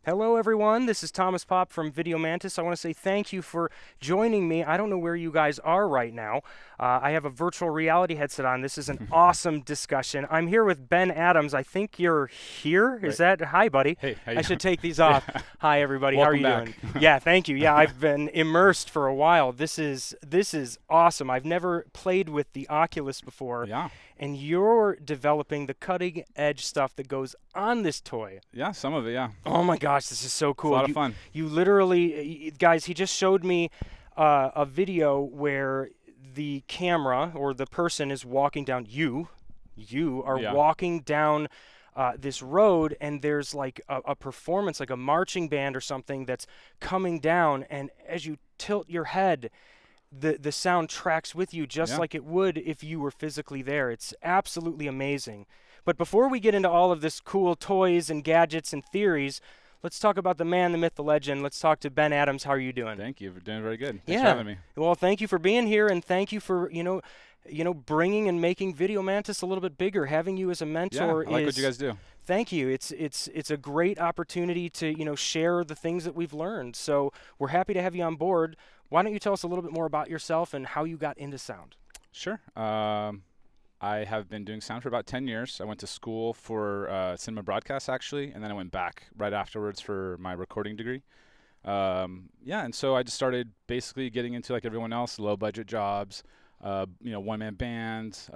Hello, everyone. This is Thomas Pop from Video Mantis. I want to say thank you for joining me. I don't know where you guys are right now. I have a virtual reality headset on. This is an awesome discussion. I'm here with Ben Adams. I think you're here. Is that hi, buddy? Hey, how you I should take these off. Hi, everybody. Welcome How are you back. doing? Yeah, thank you. Yeah, I've been immersed for a while. This is awesome. I've never played with the Oculus before. Yeah, And you're developing the cutting edge stuff that goes on this toy. yeah, some of it, yeah. Oh my gosh, this is so cool. It's a lot of fun. You literally, guys, he just showed me a video where the camera or the person is walking down. You are walking down this road, and there's like a performance, like a marching band or something that's coming down, and as you tilt your head, the sound tracks with you just like it would if you were physically there. It's absolutely amazing. But before we get into all of this cool toys and gadgets and theories, let's talk about the man, the myth, the legend. Let's talk to Ben Adams. How are you doing? Thank you for doing very good. Thanks for having me. Well, thank you for being here, and thank you for bringing and making Video Mantis a little bit bigger. Having you as a mentor I like what you guys do. Thank you. It's a great opportunity to share the things that we've learned. So we're happy to have you on board. Why don't you tell us a little bit more about yourself and how you got into sound? Sure. I have been doing sound for about 10 years. I went to school for cinema broadcast, actually, and then I went back right afterwards for my recording degree. And so I just started basically getting into, like everyone else, low-budget jobs, one-man bands,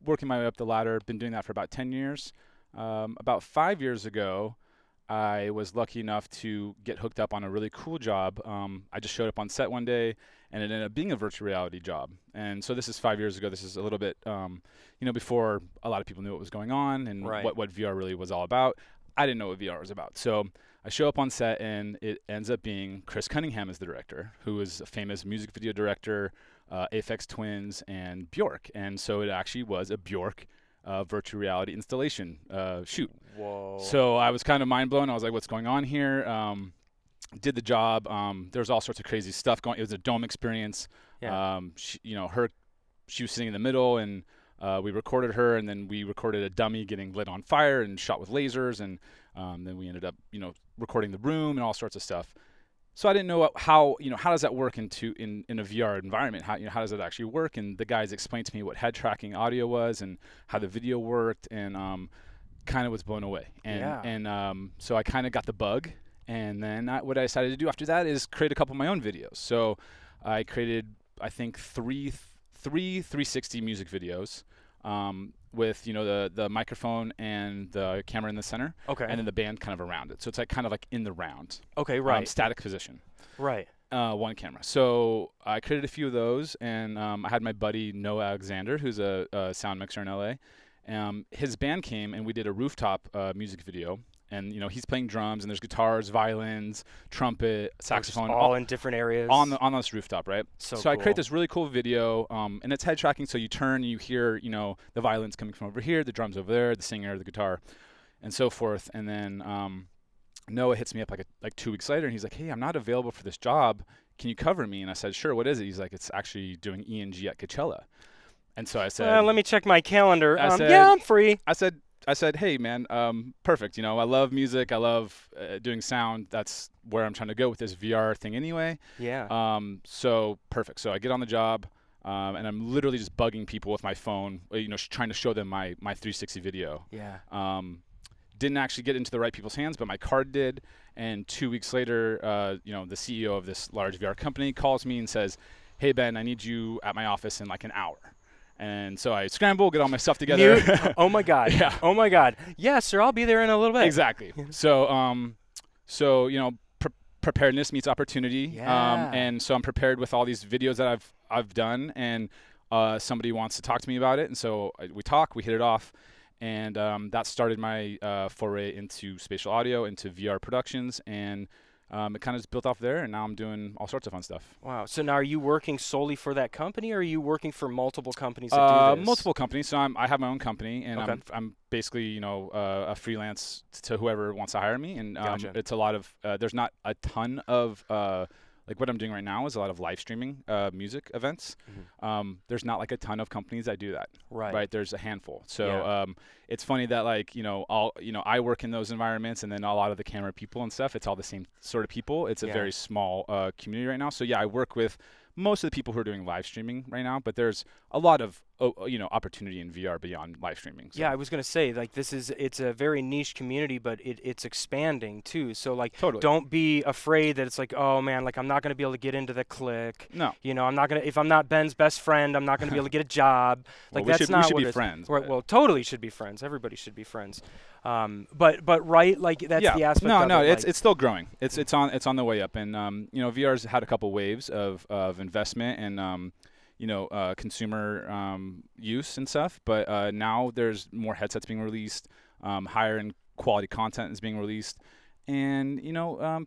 working my way up the ladder. Been doing that for about 10 years. About 5 years ago, I was lucky enough to get hooked up on a really cool job. I just showed up on set one day, and it ended up being a virtual reality job. And so this is 5 years ago. This is a little bit, before a lot of people knew what was going on and what VR really was all about. I didn't know what VR was about. So I show up on set, and it ends up being Chris Cunningham as the director, who is a famous music video director, Aphex Twins, and Bjork. And so it actually was a Bjork virtual reality installation shoot. Whoa. So I was kind of mind blown. I was like, what's going on here? Did the job. There was all sorts of crazy stuff going. It was a dome experience. Yeah. She was sitting in the middle, and we recorded her, and then we recorded a dummy getting lit on fire and shot with lasers, and then we ended up, recording the room and all sorts of stuff. So I didn't know how does that work in a VR environment? How does it actually work? And the guys explained to me what head tracking audio was and how the video worked, and kind of was blown away. And so I kind of got the bug. And then what I decided to do after that is create a couple of my own videos. So I created, I think, three 360 music videos with the microphone and the camera in the center. Okay. And then the band kind of around it. So it's kind of like in the round. Okay, right. Static position. Right. One camera. So I created a few of those, and I had my buddy Noah Alexander, who's a sound mixer in LA. His band came, and we did a rooftop music video. And he's playing drums, and there's guitars, violins, trumpet, saxophone, all in different areas on this rooftop, right? So cool. I create this really cool video, and it's head tracking. So you turn, and you hear the violins coming from over here, the drums over there, the singer, the guitar, and so forth. And then Noah hits me up like 2 weeks later, and he's like, "Hey, I'm not available for this job. Can you cover me?" And I said, "Sure. What is it?" He's like, "It's actually doing ENG at Coachella." And so I said, "Let me check my calendar." Said, yeah, I'm free. I said, "Hey, man, perfect. I love music. I love doing sound. That's where I'm trying to go with this VR thing anyway." Yeah. So perfect. So I get on the job, and I'm literally just bugging people with my phone, trying to show them my 360 video. Yeah. Didn't actually get into the right people's hands, but my card did. And 2 weeks later, the CEO of this large VR company calls me and says, "Hey, Ben, I need you at my office in like an hour." And so I scramble, get all my stuff together. Oh my God. Yeah. Oh my God. Yeah, sir, I'll be there in a little bit. Exactly. So, preparedness meets opportunity. Yeah. And so I'm prepared with all these videos that I've done, and somebody wants to talk to me about it. And so we hit it off. And that started my foray into spatial audio, into VR productions, and it kind of just built off there, and now I'm doing all sorts of fun stuff. Wow. So now are you working solely for that company, or are you working for multiple companies that do this? Multiple companies. So I have my own company, and Okay. I'm basically a freelance to whoever wants to hire me. And Gotcha. it's a lot of there's not a ton of like what I'm doing right now is a lot of live streaming music events. There's not like a ton of companies that do that. Right. There's a handful. So it's funny that like, I work in those environments, and then a lot of the camera people and stuff, it's all the same sort of people. It's a very small community right now. So yeah, I work with most of the people who are doing live streaming right now, but there's a lot of opportunity in VR beyond live streaming. So. Yeah, I was gonna say, like, it's a very niche community, but it's expanding too. So like, don't be afraid that it's like, oh man, like I'm not gonna be able to get into the clique. No. I'm not gonna, if I'm not Ben's best friend, I'm not gonna be able to get a job. Like well, that's not what we should be friends. Right, well, totally should be friends. Everybody should be friends. But right, like that's the aspect. No, of it, it's still growing. It's on the way up, and VR's had a couple waves of investment and consumer use and stuff. But now there's more headsets being released, higher end quality content is being released, and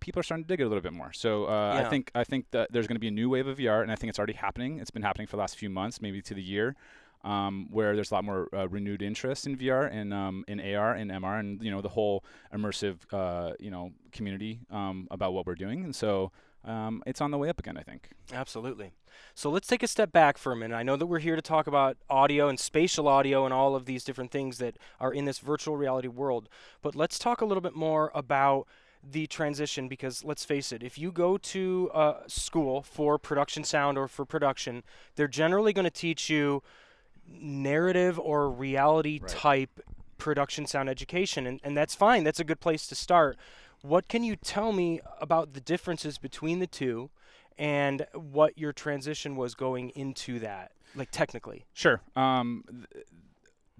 people are starting to dig it a little bit more. So I think that there's going to be a new wave of VR, and I think it's already happening. It's been happening for the last few months, maybe to the year. Where there's a lot more renewed interest in VR and in AR and MR and the whole immersive community about what we're doing, and so it's on the way up again, I think. Absolutely. So let's take a step back for a minute. I know that we're here to talk about audio and spatial audio and all of these different things that are in this virtual reality world, but let's talk a little bit more about the transition, because let's face it, if you go to school for production sound or for production, they're generally going to teach you narrative or reality type production sound education, and that's fine. That's a good place to start. What can you tell me about the differences between the two and what your transition was going into that, like technically? Sure.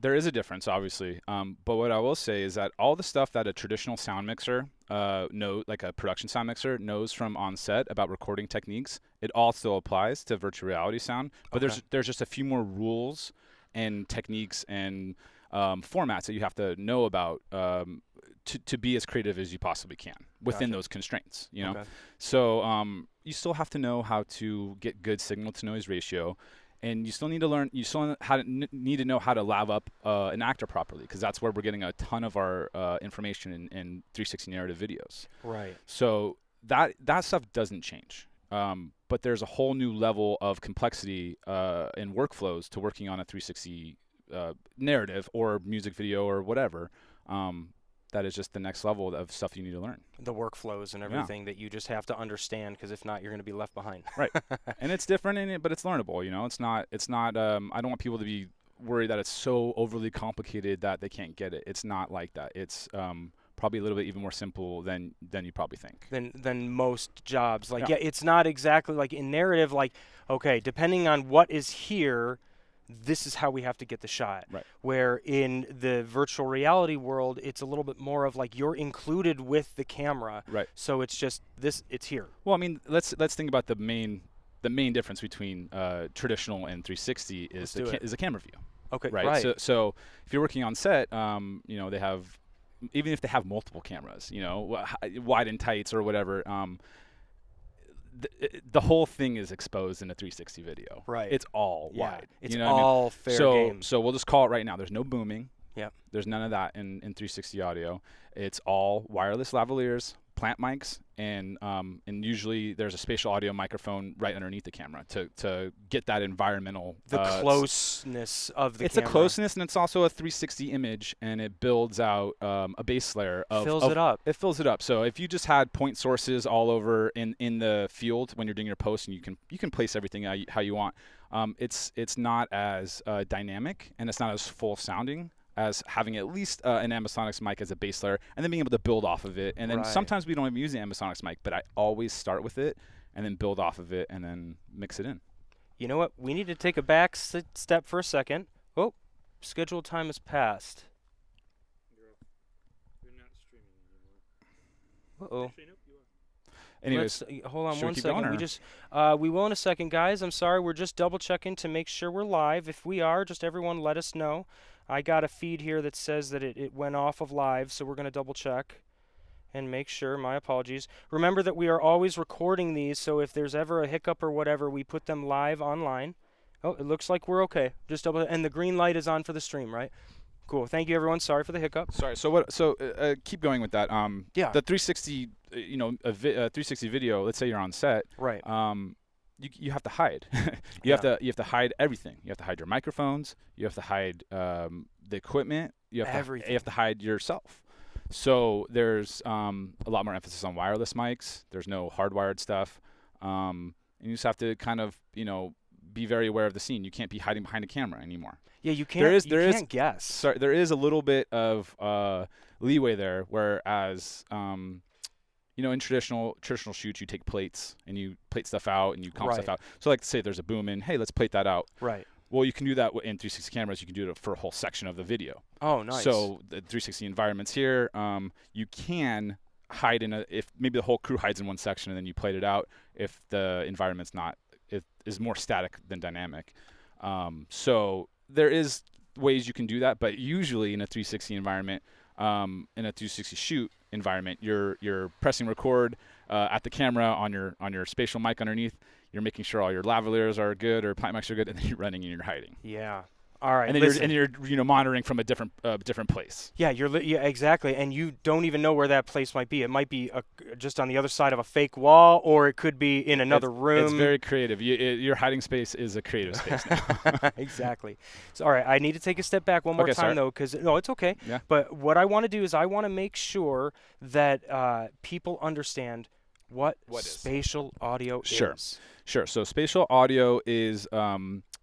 There is a difference, obviously, but what I will say is that all the stuff that a traditional sound mixer like a production sound mixer knows from on set about recording techniques, it all still applies to virtual reality sound. But there's just a few more rules and techniques and formats that you have to know about to be as creative as you possibly can within those constraints. So you still have to know how to get good signal to noise ratio. And you still need to learn. You still need to know how to lav up an actor properly, because that's where we're getting a ton of our information in 360 narrative videos. Right. So that stuff doesn't change. But there's a whole new level of complexity in workflows to working on a 360 narrative or music video or whatever. That is just the next level of stuff you need to learn. The workflows and everything that you just have to understand, because if not, you're going to be left behind. Right. And it's different, but it's learnable. It's not. I don't want people to be worried that it's so overly complicated that they can't get it. It's not like that. It's probably a little bit even more simple than you probably think. Than most jobs. Like, it's not exactly like in narrative. Like, okay, depending on what is here, this is how we have to get the shot. Right. Where in the virtual reality world, it's a little bit more of like you're included with the camera. Right. So it's just it's here. Well, I mean, let's think about the main difference between traditional and 360 is the camera view. Okay. Right. So if you're working on set, they have, even if they have multiple cameras, wide and tights or whatever. The whole thing is exposed in a 360 video. Right. It's all wide. It's all fair game. So we'll just call it right now. There's no booming. Yeah. There's none of that in 360 audio. It's all wireless lavaliers, plant mics, and usually there's a spatial audio microphone right underneath the camera to get that environmental. The closeness of the camera. It's a closeness, and it's also a 360 image, and it builds out a base layer. Fills it up. It fills it up. So if you just had point sources all over in the field when you're doing your post, and you can place everything how you want, it's not as dynamic, and it's not as full sounding as having at least an Ambisonics mic as a base layer, and then being able to build off of it. And then sometimes we don't even use the Ambisonics mic, but I always start with it and then build off of it and then mix it in. You know what? We need to take a back step for a second. Oh, scheduled time has passed. You're not streaming anymore. Uh-oh. Actually, nope, you are. Anyways, hold on one keep second. going, We will in a second, guys. I'm sorry. We're just double checking to make sure we're live. If we are, just everyone let us know. I got a feed here that says that it went off of live, so we're going to double check and make sure. My apologies. Remember that we are always recording these, so if there's ever a hiccup or whatever, we put them live online. Oh, it looks like we're okay. Just double, and the green light is on for the stream, right? Cool. Thank you, everyone. Sorry for the hiccup. Sorry. So what? So keep going with that. Yeah. The 360, 360 video. Let's say you're on set. Right. You have to hide. you have to hide everything. You have to hide your microphones. You have to hide the equipment. You have everything. You have to hide yourself. So there's a lot more emphasis on wireless mics. There's no hardwired stuff. And you just have to kind of be very aware of the scene. You can't be hiding behind a camera anymore. Yeah, you can't. You can't guess. Sorry, there is a little bit of leeway there, whereas in traditional shoots, you take plates and you plate stuff out and you comp stuff out. So like say there's a boom in, hey, let's plate that out. Right. Well, you can do that in 360 cameras. You can do it for a whole section of the video. Oh, nice. So the 360 environments here, you can hide if maybe the whole crew hides in one section and then you plate it out if the environment's it is more static than dynamic. So there is ways you can do that, but usually in a 360 environment, in a 360 shoot environment, you're pressing record at the camera on your spatial mic underneath. You're making sure all your lavaliers are good or pipe mics are good, and then you're running and you're hiding. Yeah. All right. And then you're monitoring from a different place. Yeah, yeah, exactly. And you don't even know where that place might be. It might be just on the other side of a fake wall, or it could be in another room. It's very creative. Your hiding space is a creative space now. Exactly. So, all right, I need to take a step back one more time, though, because no, it's okay. Yeah. But what I want to do is I want to make sure that people understand what spatial audio is. Sure. So spatial audio is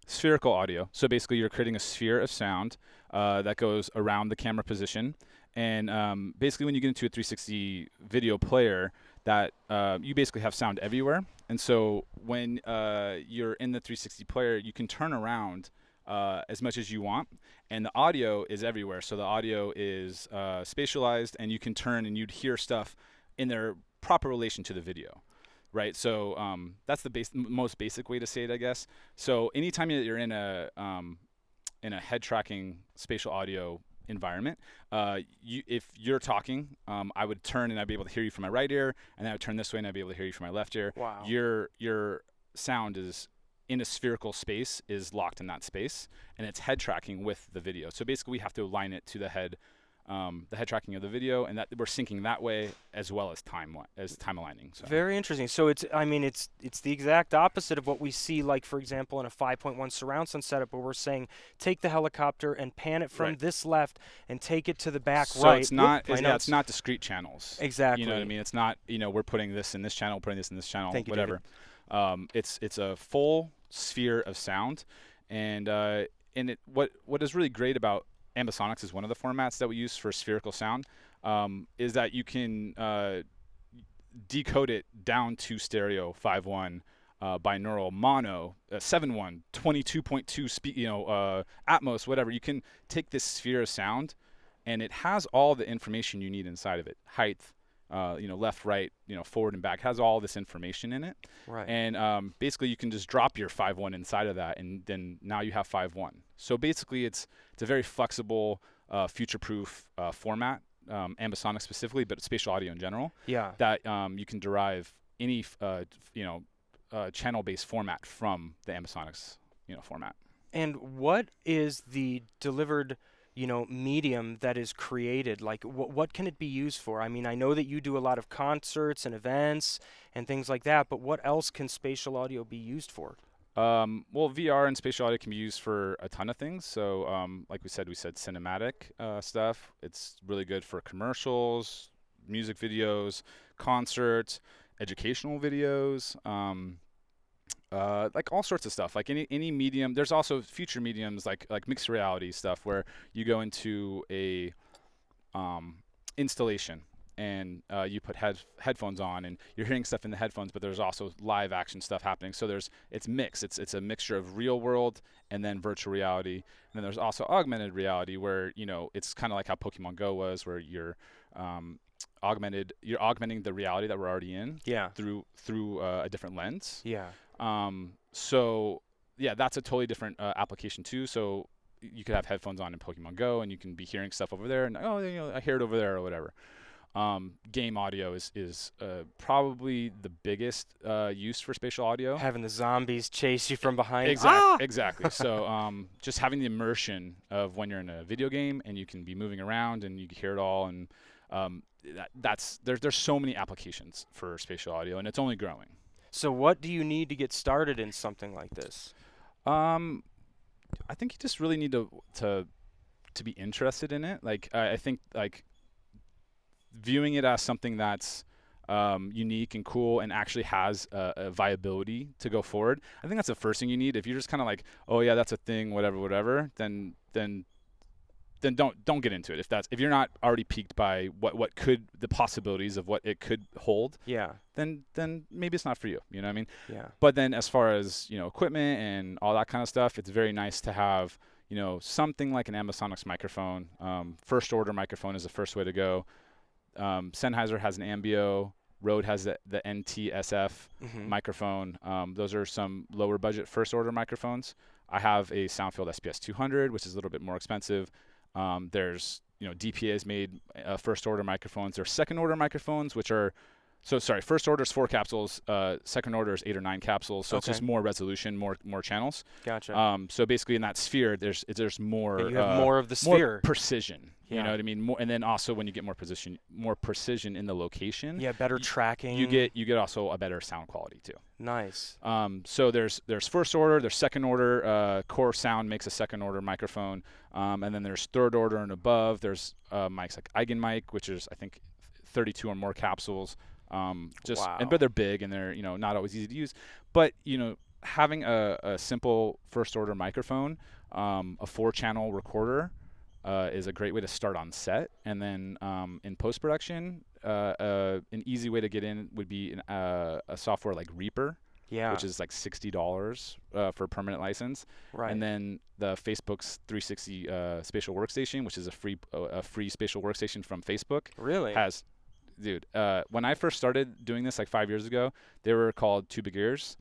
spherical audio. So basically you're creating a sphere of sound that goes around the camera position. And basically when you get into a 360 video player, that you basically have sound everywhere. And so when you're in the 360 player, you can turn around as much as you want. And the audio is everywhere. So the audio is spatialized, and you can turn and you'd hear stuff in their proper relation to the video. Right, so that's the most basic way to say it, I guess. So anytime that you're in a head tracking spatial audio environment, if you're talking, I would turn and I'd be able to hear you from my right ear, and I would turn this way and I'd be able to hear you from my left ear. Wow. Your sound is in a spherical space, is locked in that space, and it's head tracking with the video. So basically, we have to align it to the head tracking of the video, and that we're syncing that way as well as time aligning. So. Very interesting. So it's the exact opposite of what we see, like for example, in a 5.1 surround sound setup, where we're saying take the helicopter and pan it from this left and take it to the back so right. It's not it's not discrete channels. Exactly. You know what I mean? It's not we're putting this in this channel, putting this in this channel, Thank you, whatever. It's a full sphere of sound, and what is really great about Ambisonics is one of the formats that we use for spherical sound, is that you can decode it down to stereo 5.1, binaural, mono, 7.1, 22.2 Atmos, whatever. You can take this sphere of sound, and it has all the information you need inside of it. Height, left, right, forward and back, has all this information in it. Right. And basically you can just drop your 5.1 inside of that, and then now you have 5.1. So basically it's a very flexible, future-proof format, Ambisonics specifically, but spatial audio in general. Yeah. That you can derive any channel-based format from the Ambisonics format. And what is the delivered medium that is created? Like, what can it be used for? I mean, I know that you do a lot of concerts and events and things like that, but what else can spatial audio be used for? Well, VR and spatial audio can be used for a ton of things. So, like we said cinematic stuff. It's really good for commercials, music videos, concerts, educational videos, like all sorts of stuff. Like any medium. There's also future mediums like mixed reality stuff where you go into a installation and you put headphones on and you're hearing stuff in the headphones, but there's also live action stuff happening. So it's mixed. It's a mixture of real world and then virtual reality. And then there's also augmented reality where it's kind of like how Pokemon Go was, where you're augmenting the reality that we're already in. Yeah. Through a different lens. Yeah. So yeah, that's a totally different application too. So you could have headphones on in Pokemon Go and you can be hearing stuff over there and I hear it over there or whatever. game audio is probably the biggest use for spatial audio. Having the zombies chase you from behind. Exactly. So just having the immersion of when you're in a video game and you can be moving around and you can hear it all, and there's so many applications for spatial audio, and it's only growing. So what do you need to get started in something like this? I think you just really need to be interested in it. Like I think like viewing it as something that's unique and cool and actually has a viability to go forward. I think that's the first thing you need. If you're just kind of like, oh yeah, that's a thing, whatever, then don't get into it. If you're not already piqued by what could the possibilities of what it could hold, yeah, then maybe it's not for you. You know what I mean? Yeah. But then as far as equipment and all that kind of stuff, it's very nice to have something like an Ambisonics microphone. First order microphone is the first way to go. Sennheiser has an Ambio. Rode has the NTSF microphone. Those are some lower budget first order microphones. I have a Soundfield SPS 200, which is a little bit more expensive. There's DPA has made first order microphones. There's second order microphones, which are first order is 4 capsules. Second order is 8 or 9 capsules. So it's just more resolution, more channels. Gotcha. So basically in that sphere, there's more. You have more of the sphere. More precision. Yeah. You know what I mean? More, and then also when you get more precision in the location. Yeah, better tracking. You get also a better sound quality too. Nice. So there's first order, there's second order. Core Sound makes a second order microphone, and then there's third order and above. There's mics like Eigenmic, which is I think 32 or more capsules. But they're big and they're not always easy to use. But having a simple first order microphone, a 4-channel recorder. Is a great way to start on set, and then in post-production, an easy way to get in would be a software like Reaper, which is like $60 for a permanent license, right? And then the Facebook's 360 Spatial Workstation, which is a free spatial workstation from Facebook. Really? When I first started doing this like 5 years ago, they were called Two Big Ears.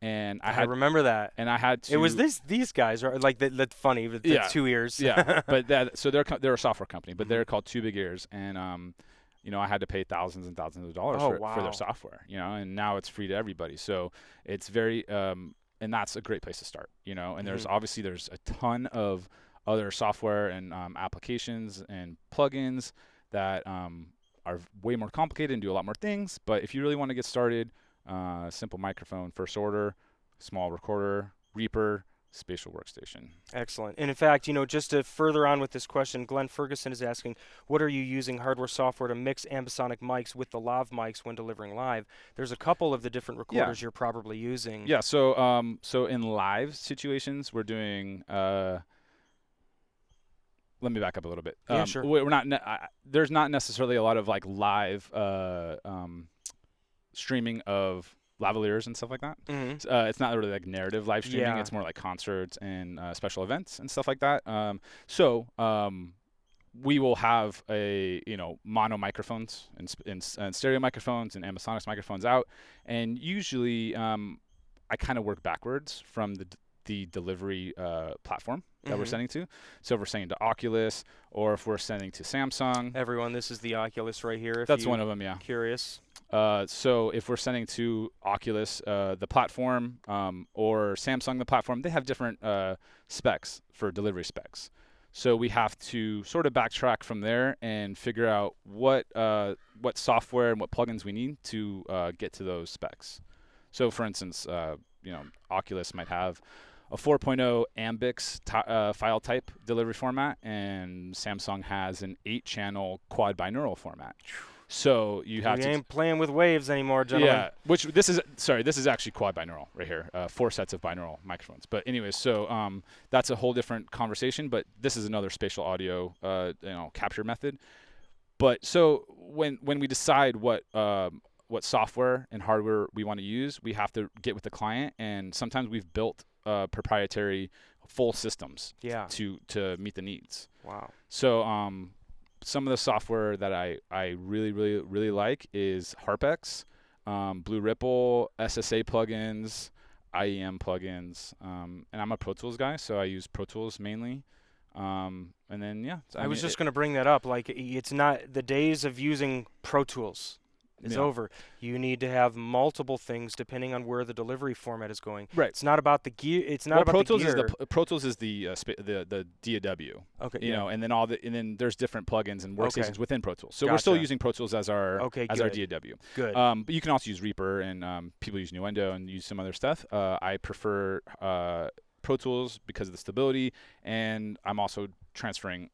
And I remember that. And I had to. It was these guys, right? Like that's funny. The 2 ears. Yeah. But they're a software company, but they're called Two Big Ears, and I had to pay thousands and thousands of dollars for their software. And now it's free to everybody. So it's very and that's a great place to start. And there's a ton of other software and applications and plugins that are way more complicated and do a lot more things. But if you really want to get started. Simple microphone, first order, small recorder, Reaper, spatial workstation. Excellent. And in fact, just to further on with this question, Glenn Ferguson is asking, what are you using hardware software to mix ambisonic mics with the lav mics when delivering live? There's a couple of the different recorders you're probably using. Yeah. So in live situations, we're doing. Let me back up a little bit. Yeah, sure. We're not. There's not necessarily a lot of like live. Streaming of lavaliers and stuff like that. It's not really like narrative live streaming. It's more like concerts and special events and stuff like that. We will have mono microphones and stereo microphones and Ambisonics microphones out, and usually I kind of work backwards from the delivery platform that we're sending to. So if we're sending to Oculus or if we're sending to Samsung. Everyone, this is the Oculus right here. That's one of them, yeah. Curious. So if we're sending to Oculus, the platform, or Samsung, the platform, they have different specs for delivery specs. So we have to sort of backtrack from there and figure out what software and what plugins we need to get to those specs. So for instance, Oculus might have a 4.0 Ambix file type delivery format, and Samsung has an 8-channel quad binaural format. So you have to. You ain't playing with waves anymore, gentlemen. Yeah, this is actually quad binaural right here. 4 sets of binaural microphones. But anyways, so that's a whole different conversation. But this is another spatial audio, capture method. But so when we decide what software and hardware we want to use, we have to get with the client, and sometimes we've built proprietary full systems to meet the needs. Wow. So some of the software that I really, really, really like is HarpX, Blue Ripple, SSA plugins, IEM plugins, and I'm a Pro Tools guy, so I use Pro Tools mainly. And then I was just going to bring that up. Like, it's not the days of using Pro Tools is over. You need to have multiple things depending on where the delivery format is going. Right. It's not about the gear. It's not about Pro the Tools gear. Pro Tools is the DAW. Okay. You know, and then there's different plugins and workstations within Pro Tools. So we're Gotcha. still using Pro Tools as our our DAW. Good. But you can also use Reaper, and people use Nuendo and use some other stuff. I prefer Pro Tools because of the stability, and I'm also transferring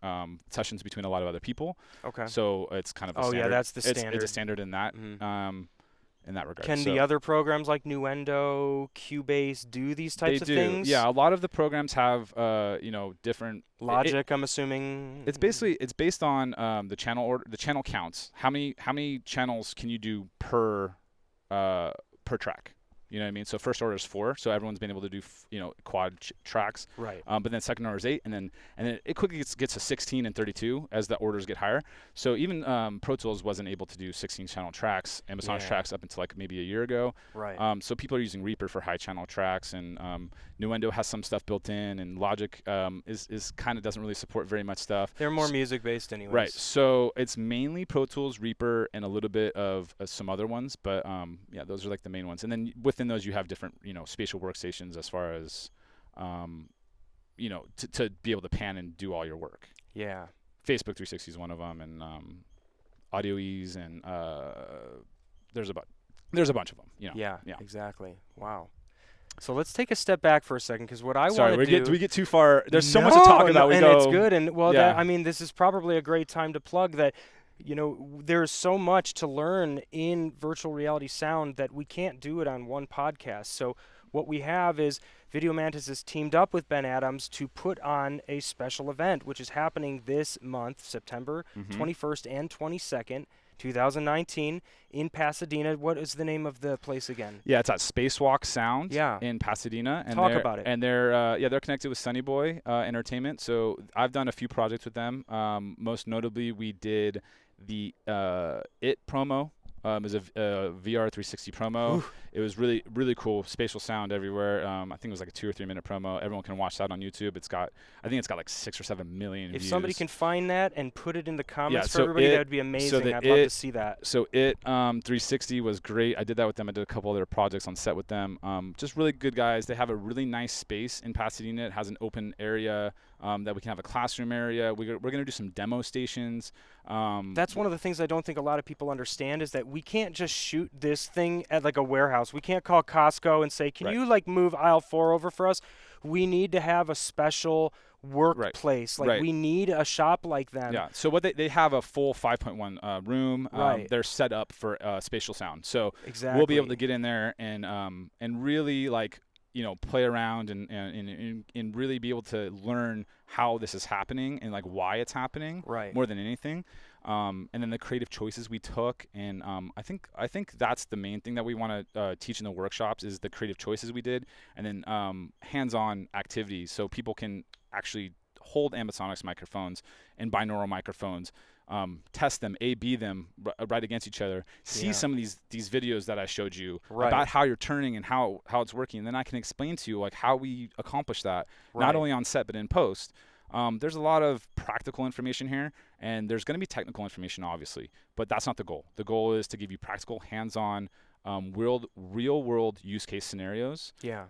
sessions between a lot of other people. Okay. So it's kind of a standard. That's the standard. It's a standard in that in that regard. Can the other programs like Nuendo, Cubase do these types of things? Yeah, a lot of the programs have different Logic. I'm assuming. It's based on the channel counts. How many channels can you do per track? You know what I mean? So first order is 4, so everyone's been able to do quad tracks. Right. But then second order is 8, and then it quickly gets to 16 and 32 as the orders get higher. So even Pro Tools wasn't able to do 16 channel tracks, Ambisonics tracks up until like maybe a year ago. Right. So people are using Reaper for high channel tracks, and Nuendo has some stuff built in, and Logic is kind of doesn't really support very much stuff. They're more music based anyways. Right. So it's mainly Pro Tools, Reaper, and a little bit of some other ones, but those are like the main ones. And then within those you have different spatial workstations as far as to be able to pan and do all your work. Yeah. Facebook 360 is one of them, and Audio Ease, and there's a bunch of them. Yeah. Exactly. Wow. So let's take a step back for a second, because what I want to do. We get too far. There's so much to talk about. And it's good. And this is probably a great time to plug that. There's so much to learn in virtual reality sound that we can't do it on one podcast. So what we have is Video Mantis has teamed up with Ben Adams to put on a special event, which is happening this month, September 21st and 22nd, 2019, in Pasadena. What is the name of the place again? Yeah, it's at Spacewalk Sound in Pasadena. And Talk about it. And they're connected with Sunny Boy Entertainment. So I've done a few projects with them. Most notably, we did the It promo. It was a VR 360 promo. Ooh. It was really, really cool. Spatial sound everywhere. I think it was like a 2 or 3 minute promo. Everyone can watch that on YouTube. I think it's got like 6 or 7 million views. If somebody can find that and put it in the comments for everybody, that would be amazing. I'd love to see that. So It 360 was great. I did that with them. I did a couple other projects on set with them. Just really good guys. They have a really nice space in Pasadena. It has an open area that we can have a classroom area. We're going to do some demo stations. That's one of the things I don't think a lot of people understand, is that we can't just shoot this thing at like a warehouse. We can't call Costco and say, can you like move aisle 4 over for us? We need to have a special workplace. Like we need a shop like them. Yeah. So what they have a full 5.1 room. They're set up for spatial sound. So we'll be able to get in there and really like play around and really be able to learn how this is happening and like why it's happening more than anything. And then the creative choices we took, and I think that's the main thing that we want to teach in the workshops is the creative choices we did, and then hands-on activities so people can actually hold Ambisonics microphones and binaural microphones, test them, A/B them right against each other, see some of these videos that I showed you about how you're turning and how it's working, and then I can explain to you like how we accomplish that, not only on set but in post. There's a lot of practical information here, and there's going to be technical information, obviously, but that's not the goal. The goal is to give you practical, hands-on, real-world use case scenarios. Yeah.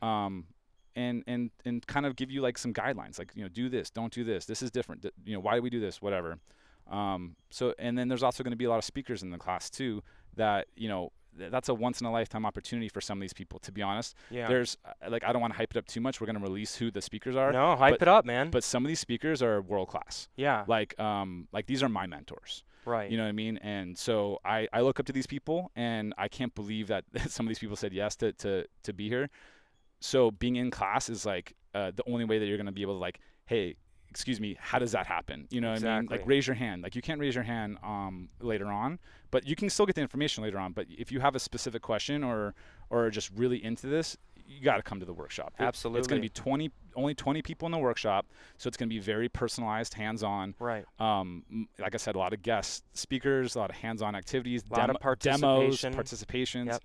And kind of give you like some guidelines, like do this, don't do this. This is different. Why do we do this? Whatever. So and then there's also going to be a lot of speakers in the class too. That that's a once in a lifetime opportunity for some of these people, to be honest. Yeah. There's I don't want to hype it up too much. We're going to release who the speakers are. No, hype it up, man. But some of these speakers are world class. Yeah. Like these are my mentors. Right. You know what I mean? And so I look up to these people, and I can't believe that some of these people said yes to be here. So being in class is like the only way that you're going to be able to like, hey, excuse me, how does that happen? You know what I mean? Like raise your hand. Like you can't raise your hand later on, but you can still get the information later on. But if you have a specific question or just really into this, you got to come to the workshop. Absolutely. It's going to be only 20 people in the workshop, so it's going to be very personalized, hands-on. Right. Like I said, a lot of guest speakers, a lot of hands-on activities, a lot of participation. demos, participations. Yep.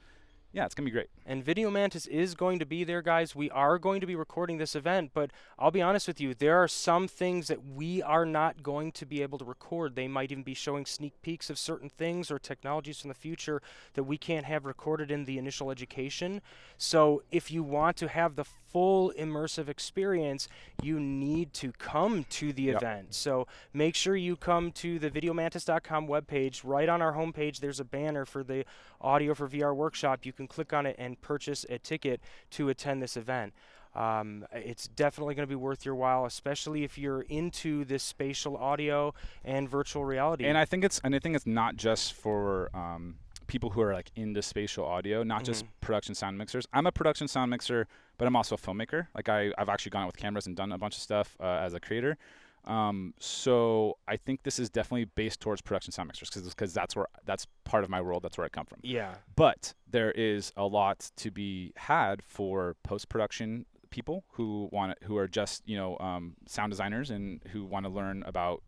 yeah, it's going to be great. And Video Mantis is going to be there, guys. We are going to be recording this event, but I'll be honest with you, there are some things that we are not going to be able to record. They might even be showing sneak peeks of certain things or technologies from the future that we can't have recorded in the initial education. So if you want to have the full immersive experience, you need to come to the event. So make sure you come to the videomantis.com webpage. Right on our homepage, there's a banner for the Audio for VR workshop. You can click on it and purchase a ticket to attend this event. It's definitely going to be worth your while, especially if you're into this spatial audio and virtual reality. And I think it's not just for people who are like into spatial audio, not just production sound mixers. I'm a production sound mixer, but I'm also a filmmaker. Like I've actually gone out with cameras and done a bunch of stuff as a creator. So I think this is definitely based towards production sound mixers because that's part of my world. That's where I come from. Yeah. But there is a lot to be had for post-production people who are just sound designers and who want to learn about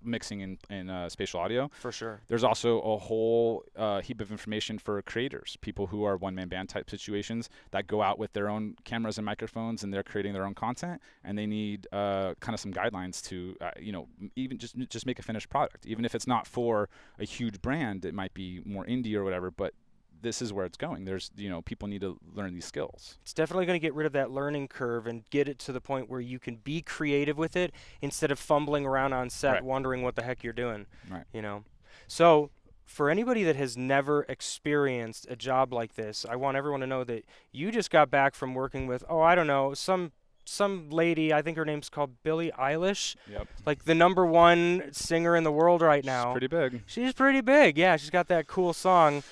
mixing in spatial audio. For sure. There's also a whole heap of information for creators, people who are one-man band type situations that go out with their own cameras and microphones and they're creating their own content, and they need kind of some guidelines to even just make a finished product. Even if it's not for a huge brand, it might be more indie or whatever, but this is where it's going. There's, people need to learn these skills. It's definitely going to get rid of that learning curve and get it to the point where you can be creative with it instead of fumbling around on set wondering what the heck you're doing. Right. So for anybody that has never experienced a job like this, I want everyone to know that you just got back from working with, some lady, I think her name's called Billie Eilish. Yep. Like the #1 singer in the world right now. She's pretty big. She's pretty big. Yeah, she's got that cool song.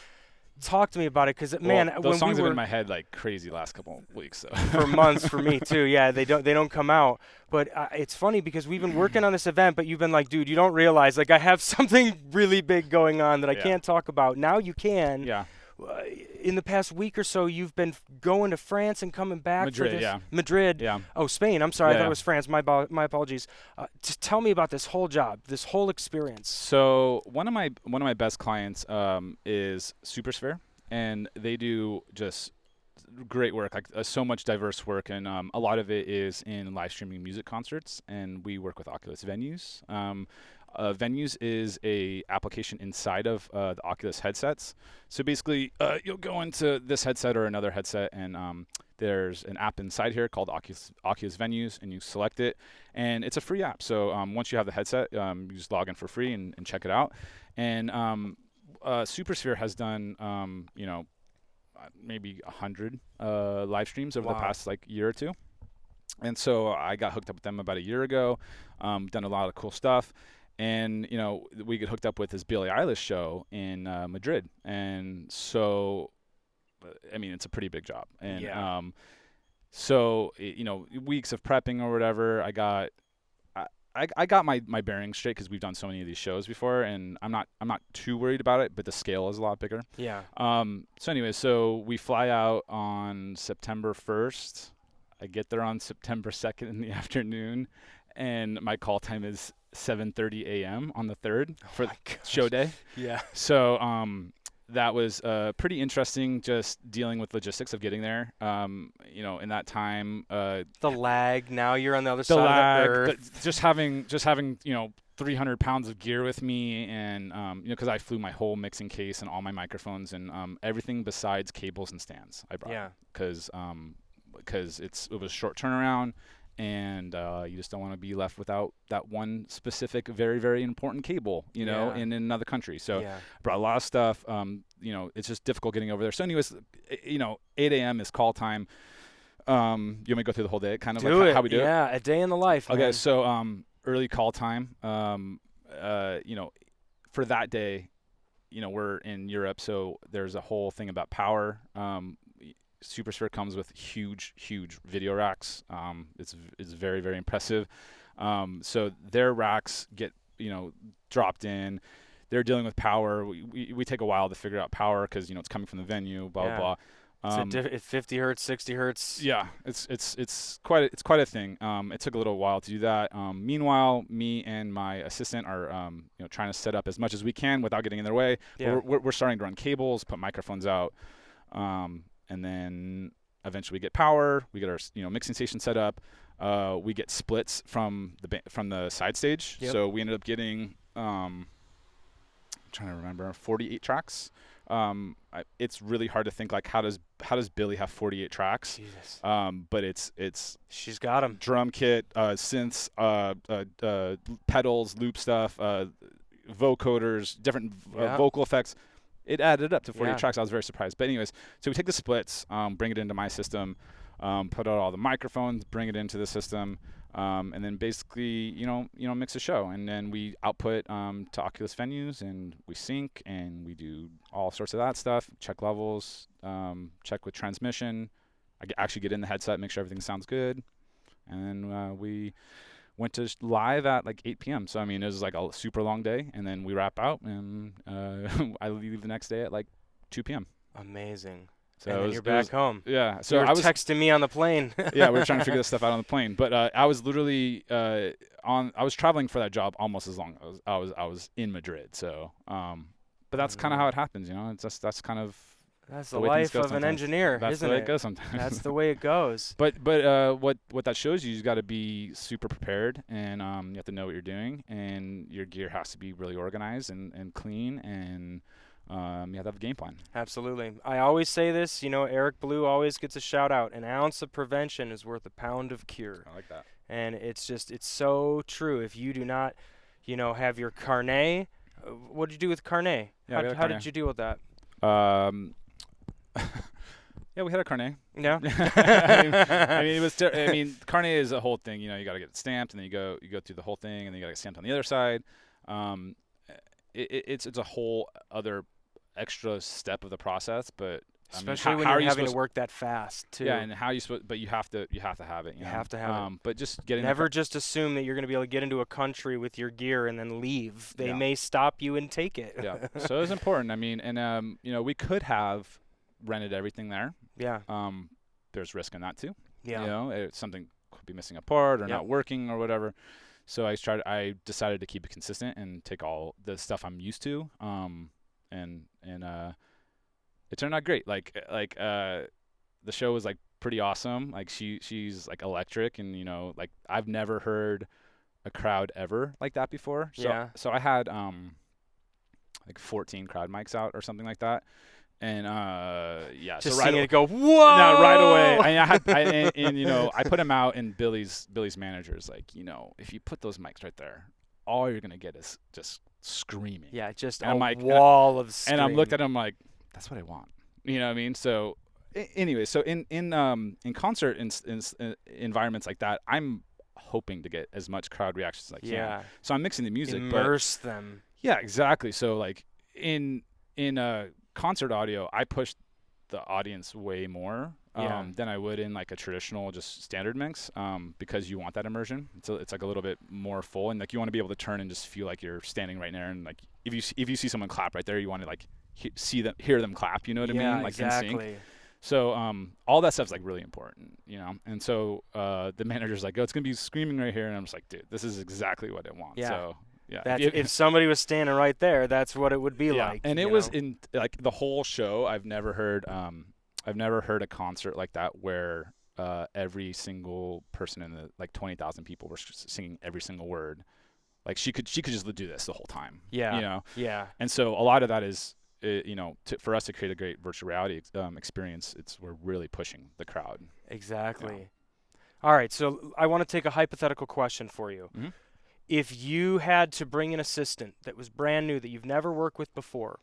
Talk to me about it, because those when songs have been in my head like crazy last couple of weeks. So. For months for me too. Yeah, they don't come out. But it's funny because we've been working on this event, but you've been like, dude, you don't realize like I have something really big going on that I can't talk about. Now you can. Yeah. In the past week or so, you've been going to France and coming back Madrid, for this. yeah. Madrid. Yeah. Oh, Spain. I'm sorry. I thought Yeah. it was France. My apologies. Just tell me about this whole job, this whole experience. So one of my best clients is Supersphere, and they do just great work, like so much diverse work, and a lot of it is in live streaming music concerts, and we work with Oculus Venues. Venues is a application inside of the Oculus headsets. So basically, you'll go into this headset or another headset, and there's an app inside here called Oculus Venues, and you select it, and it's a free app. So once you have the headset, you just log in for free and check it out. And Supersphere has done, maybe 100 live streams over the past year or two. And so I got hooked up with them about a year ago, done a lot of cool stuff. And, we get hooked up with this Billie Eilish show in Madrid. And so, it's a pretty big job. And weeks of prepping or whatever, I got my bearings straight because we've done so many of these shows before, and I'm not too worried about it, but the scale is a lot bigger. Yeah. So we fly out on September 1st. I get there on September 2nd in the afternoon, and my call time is 7:30 a.m. on the 3rd for show day. Yeah. So that was pretty interesting, just dealing with logistics of getting there. In that time, the lag. Now you're on the other side of the earth. Just having 300 pounds of gear with me, and because I flew my whole mixing case and all my microphones and everything besides cables and stands I brought. Yeah. Because it was a short turnaround. And you just don't want to be left without that one specific, very, very important cable, in another country. So I brought a lot of stuff. It's just difficult getting over there. So anyways, 8 a.m. is call time. You want me to go through the whole day, kind of how we do it? Yeah, a day in the life. Okay, man. so early call time. For that day, we're in Europe, so there's a whole thing about power. Supersphere comes with huge video racks. It's very, very impressive. So their racks get dropped in. They're dealing with power. We take a while to figure out power because it's coming from the venue. Blah blah blah. It's 50 hertz, 60 hertz. Yeah, it's quite a thing. It took a little while to do that. Meanwhile, me and my assistant are trying to set up as much as we can without getting in their way. Yeah. We're starting to run cables, put microphones out. And then eventually we get power. We get our mixing station set up. We get splits from the side stage. Yep. So we ended up getting I'm trying to remember 48 tracks. It's really hard to think like how does Billie have 48 tracks? Jesus. But it's She's got them. Drum kit, synths, pedals, loop stuff, vocoders, different vocal effects. It added up to 48 tracks. I was very surprised. But anyways, so we take the splits, bring it into my system, put out all the microphones, bring it into the system, and then basically, mix a show. And then we output to Oculus venues, and we sync, and we do all sorts of that stuff, check levels, check with transmission. I actually get in the headset, make sure everything sounds good. And then we went to live at like 8 p.m. So, I mean, it was like a super long day. And then we wrap out, and I leave the next day at like 2 p.m. Amazing. So and then you're back home. Yeah. So I was texting me on the plane. Yeah, we were trying to figure this stuff out on the plane. But I was literally I was traveling for that job almost as long as I was in Madrid. So, but that's kind of how it happens, It's just that's the life of an engineer, that's isn't the way it? it goes sometimes. That's the way it goes. But what that shows you got to be super prepared, and you have to know what you're doing, and your gear has to be really organized and clean, and you have to have a game plan. Absolutely. I always say this, Eric Blue always gets a shout out. An ounce of prevention is worth a pound of cure. I like that. And it's so true. If you do not, have your carnet, what did you do with carnet? Yeah, how did you deal with that? Yeah, we had a carnet. Yeah. I mean, it was. Carnet is a whole thing. You got to get it stamped, and then you go through the whole thing, and then you got to get stamped on the other side. It's a whole other extra step of the process, but especially when you're having to work that fast too. Yeah, and how you supposed, but you have to have it. You have to have it. But just getting never just assume that you're going to be able to get into a country with your gear and then leave. They may stop you and take it. Yeah, so it's important. I mean, and we could have rented everything there. Yeah. There's risk in that too. Yeah. Something could be missing a part or not working or whatever. So I decided to keep it consistent and take all the stuff I'm used to. And it turned out great. Like the show was like pretty awesome. Like she's like electric, and like I've never heard a crowd ever like that before. So I had like 14 crowd mics out or something like that. And just so seeing it go, whoa! No, right away. I put him out, and Billie's manager's like, if you put those mics right there, all you're gonna get is just screaming. Yeah, just and a wall of screaming. And I'm looked at him like, that's what I want. You know what I mean? So, anyway, so in concert environments like that, I'm hoping to get as much crowd reaction as I can. Yeah. So I'm mixing the music. Immerse them. Yeah, exactly. So like in concert audio, I push the audience way more than I would in like a traditional just standard mix, because you want that immersion. It's like a little bit more full, and like you want to be able to turn and just feel like you're standing right there, and like if you see someone clap right there, you want to like hear them clap. You know what I mean? Like exactly. in sync. So all that stuff's like really important, And so the manager's like, "Oh, it's gonna be screaming right here," and I'm just like, "Dude, this is exactly what I want." Yeah. So. Yeah. If somebody was standing right there, that's what it would be like. And it was in like the whole show. I've never heard a concert like that where every single person in the like 20,000 people were singing every single word. Like she could just do this the whole time. Yeah. Yeah. And so a lot of that is for us to create a great virtual reality experience. We're really pushing the crowd. Exactly. All right. So I want to take a hypothetical question for you. Mm-hmm. If you had to bring an assistant that was brand new that you've never worked with before,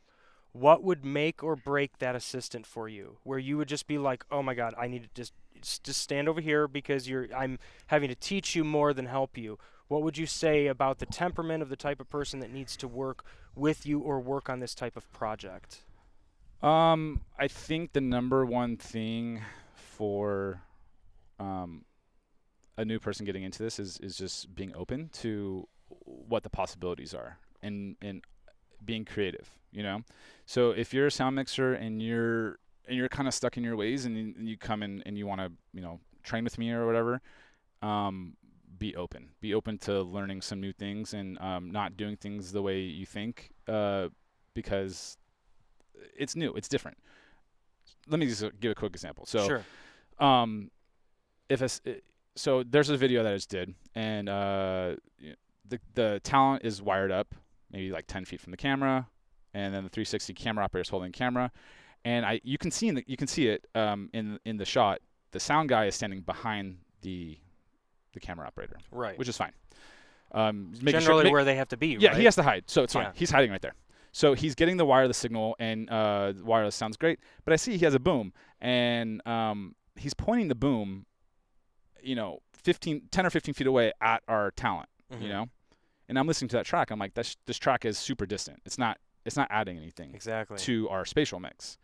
what would make or break that assistant for you? Where you would just be like, "Oh my God, I need to just stand over here because I'm having to teach you more than help you." What would you say about the temperament of the type of person that needs to work with you or work on this type of project? I think the number one thing for a new person getting into this is just being open to what the possibilities are and being creative, So if you're a sound mixer and you're kind of stuck in your ways and you come in and you want to, train with me or whatever, be open to learning some new things and not doing things the way you think, because it's new, it's different. let me just give a quick example. So, Sure. So there's a video that I just did, and the talent is wired up, maybe like 10 feet from the camera, and then the 360 camera operator is holding the camera, and you can see it in the shot. The sound guy is standing behind the camera operator, Right. which is fine. Generally where they have to be. Yeah, right? he has to hide, so it's fine. Yeah. He's hiding right there. So he's getting the wireless signal, and wireless sounds great. But I see he has a boom, and he's pointing the boom, 10 or 15 feet away at our talent, Mm-hmm. And I'm listening to that track. I'm like, this track is super distant. It's not adding anything Exactly. to our spatial mix.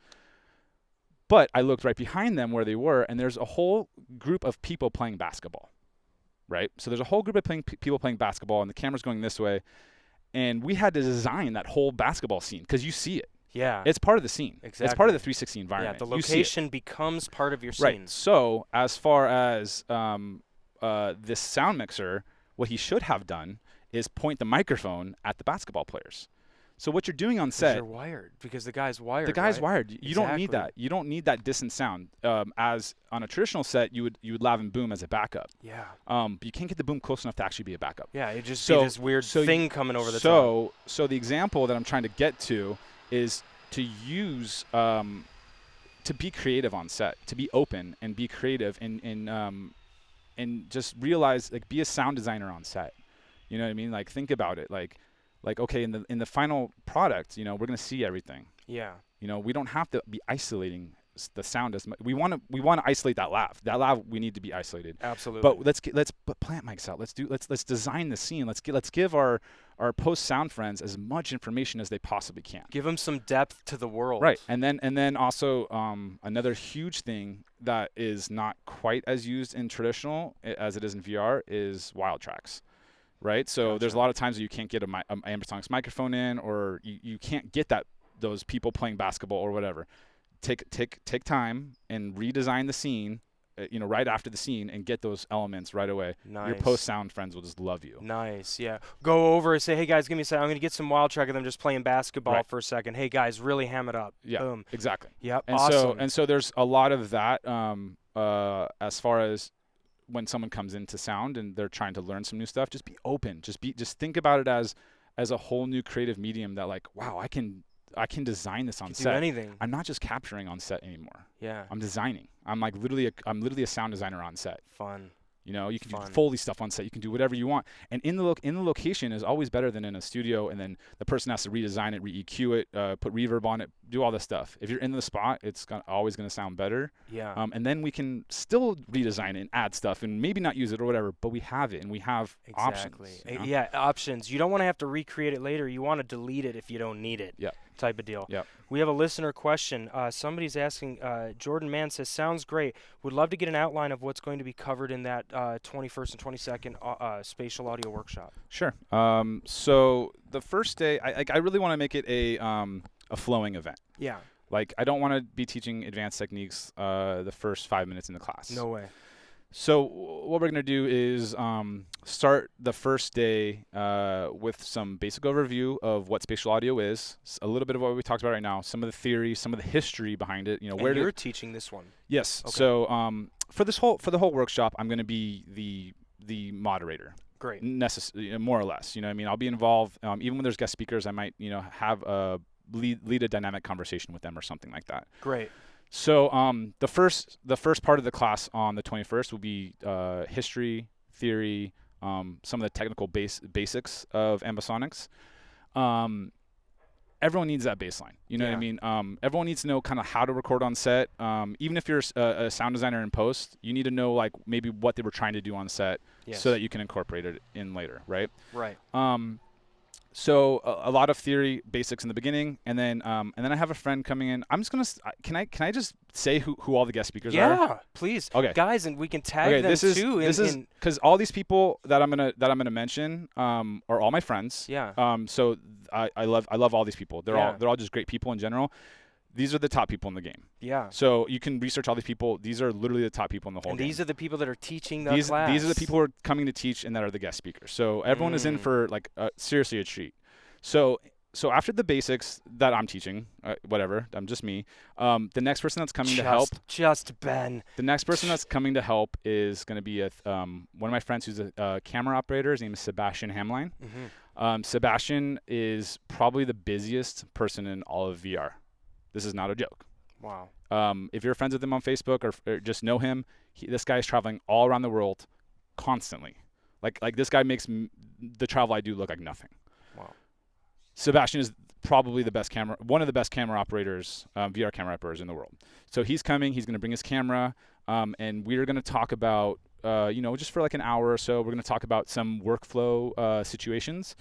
But I looked right behind them where they were, and there's a whole group of people playing basketball, right? So there's a whole group of people playing basketball, and the camera's going this way. And we had to design that whole basketball scene because you see it. Yeah. It's part of the scene. Exactly. It's part of the 360 environment. Yeah, the You see it. location becomes part of your scene. Right. So as far as this sound mixer, what he should have done is point the microphone at the basketball players. So what you're doing on set, you're wired because the guy's wired. the guy's right? wired. You don't need Exactly. that. You don't need that distant sound. As on a traditional set, you would lav and boom as a backup. Yeah. But you can't get the boom close enough to actually be a backup. Yeah. It just So- be this weird so thing coming over the top. So the example that I'm trying to get to is to use to be creative on set, to be open and be creative and just realize, like, be a sound designer on set. You know what I mean? Like, think about it. Like okay, in the final product, we're gonna see everything. Yeah. We don't have to be isolating the sound as much. We want to isolate that lav. That lav, we need to be isolated. Absolutely. But let's put plant mics out. Let's design the scene. Let's give our post sound friends as much information as they possibly can. give them some depth to the world. Right. And then also another huge thing that is not quite as used in traditional as it is in VR is wild tracks. Right. So Gotcha. there's a lot of times that you can't get a Ambisonics microphone in, or you can't get those people playing basketball or whatever. Take time and redesign the scene, right after the scene, and get those elements right away. Nice. Your post sound friends will just love you. Nice, yeah. Go over and say, hey guys, give me a second. I'm going to get some wild track of them just playing basketball Right. for a second. Hey guys, really ham it up. Yeah, Boom. exactly. Yep. And awesome. so there's a lot of that as far as when someone comes into sound and they're trying to learn some new stuff. Just be open. Just think about it as a whole new creative medium that, like, wow, I can design this on do set. anything. I'm not just capturing on set anymore. Yeah. I'm designing. I'm literally a sound designer on set. Fun. You can Fun. do Foley stuff on set. You can do whatever you want. And in the location is always better than in a studio. And then the person has to redesign it, re-EQ it, put reverb on it, do all this stuff. If you're in the spot, it's always going to sound better. Yeah. And then we can still redesign it and add stuff and maybe not use it or whatever, but we have it and we have Exactly. options. Yeah, options. You don't want to have to recreate it later. You want to delete it if you don't need it. Yeah. Type of deal. Yeah. We have a listener question. Somebody's asking, Jordan Mann says, sounds great. Would love to get an outline of what's going to be covered in that 21st and 22nd spatial audio workshop. Sure. So the first day, I really want to make it a flowing event. Yeah. Like, I don't want to be teaching advanced techniques the first 5 minutes in the class. No way. So what we're going to do is start the first day with some basic overview of what spatial audio is, a little bit of what we talked about right now, some of the theory, some of the history behind it. And you're teaching this one. Yes. Okay. So for the whole workshop, I'm going to be the moderator. Great. More or less. I'll be involved. Even when there's guest speakers, I might have a lead a dynamic conversation with them or something like that. Great. So the first part of the class on the 21st will be history, theory, some of the technical basics of ambisonics. Everyone needs that baseline. You know what I mean? Everyone needs to know kind of how to record on set. Even if you're a sound designer in post, you need to know, like, maybe what they were trying to do on set, so that you can incorporate it in later, right? Right. So a lot of theory basics in the beginning, and then I have a friend coming in. I'm just gonna can I just say who all the guest speakers are? Yeah, please. Okay. Guys, and we can tag them this is too. Because all these people that I'm gonna mention are all my friends. Yeah. So I love all these people. They're Yeah. all just great people in general. These are the top people in the game. Yeah. So you can research all these people. These are literally the top people in the whole And game. these are the people that are teaching the These class. are the people who are coming to teach and that are the guest speakers. So everyone is in for, like, seriously a treat. So so after the basics that I'm teaching, whatever, I'm just me. The next person that's coming to help. Just Ben. The next person that's coming to help is going to be one of my friends who's a camera operator. His name is Sebastian Hamline. Sebastian is probably the busiest person in all of VR. This is not a joke. Wow. If you're friends with him on Facebook or just know him, this guy is traveling all around the world constantly. Like this guy makes the travel I do look like nothing. Wow. Sebastian is probably one of the best camera operators, VR camera operators in the world. So he's coming. He's going to bring his camera, and we're going to talk about, just for like an hour or so, we're going to talk about some workflow situations,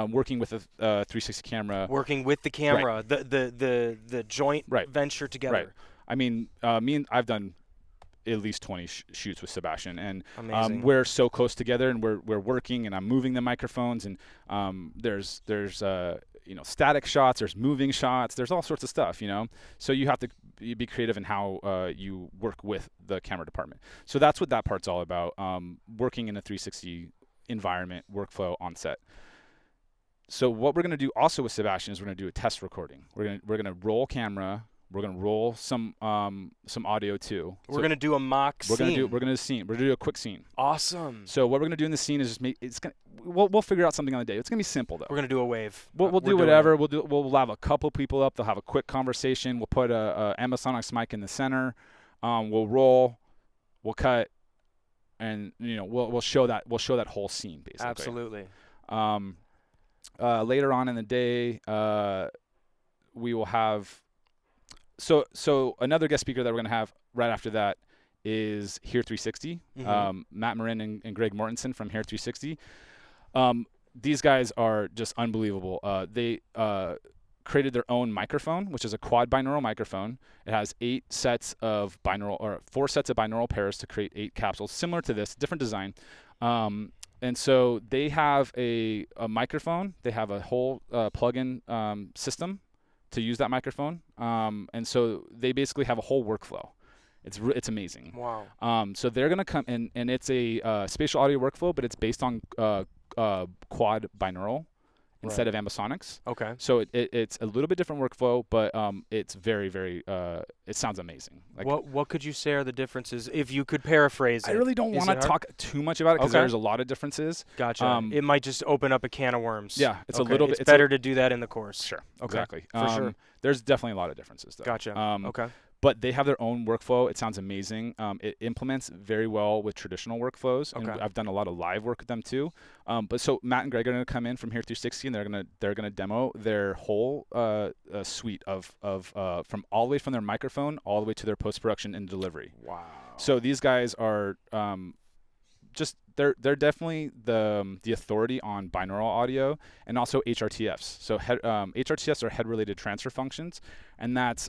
working with a 360 camera. Working with the camera, right. the joint venture together. Right. I mean, I've done at least 20 shoots with Sebastian, and we're so close together, and we're working, and I'm moving the microphones, and there's static shots, there's moving shots, there's all sorts of stuff, so you have to be creative in how you work with the camera department. So that's what that part's all about, working in a 360 environment workflow on set. So what we're going to do also with Sebastian is we're going to do a test recording. We're going to roll camera. We're going to roll some audio too. We're going to do a mock scene. We're going to do a quick scene. Awesome. So what we're going to do in the scene is we'll figure out something on the day. It's going to be simple though. We're going to do a wave. We'll do whatever. We'll have a couple people up. They'll have a quick conversation. We'll put a Ambisonics mic in the center. We'll roll. We'll cut, and we'll show that whole scene basically. Absolutely. Later on in the day, we will have. So another guest speaker that we're going to have right after that is Here 360, Matt Marin and Greg Mortensen from Here 360. These guys are just unbelievable. They created their own microphone, which is a quad binaural microphone. It has 4 sets of binaural pairs to create 8 capsules, similar to this, different design. And so they have a microphone. They have a whole plug-in system to use that microphone, and so they basically have a whole workflow. It's amazing. Wow. So they're gonna come in, and it's a spatial audio workflow, but it's based on quad binaural instead of Ambisonics. Okay. So it's a little bit different workflow, but it's very, very. It sounds amazing. What could you say are the differences, if you could paraphrase it? I really don't want to talk too much about it because there's a lot of differences. Gotcha. It might just open up a can of worms. Yeah, it's a little bit. It's better to do that in the course. Sure. Okay. Exactly. For sure. There's definitely a lot of differences though. Gotcha. Okay. But they have their own workflow. It sounds amazing. It implements very well with traditional workflows, and I've done a lot of live work with them too. But so Matt and Greg are going to come in from Here 360, and they're gonna demo their whole suite of from all the way from their microphone all the way to their post production and delivery. Wow. So these guys are they're definitely the authority on binaural audio and also HRTFs. So HRTFs are head related transfer functions, and that's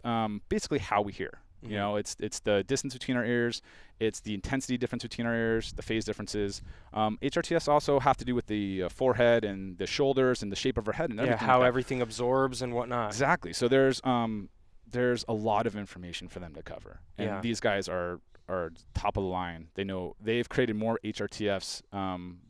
basically how we hear. It's the distance between our ears, it's the intensity difference between our ears, the phase differences. HRTFs also have to do with the forehead and the shoulders and the shape of our head and everything. Yeah, how everything absorbs and whatnot. Exactly. So there's a lot of information for them to cover, and these guys are top of the line. They've created more HRTFs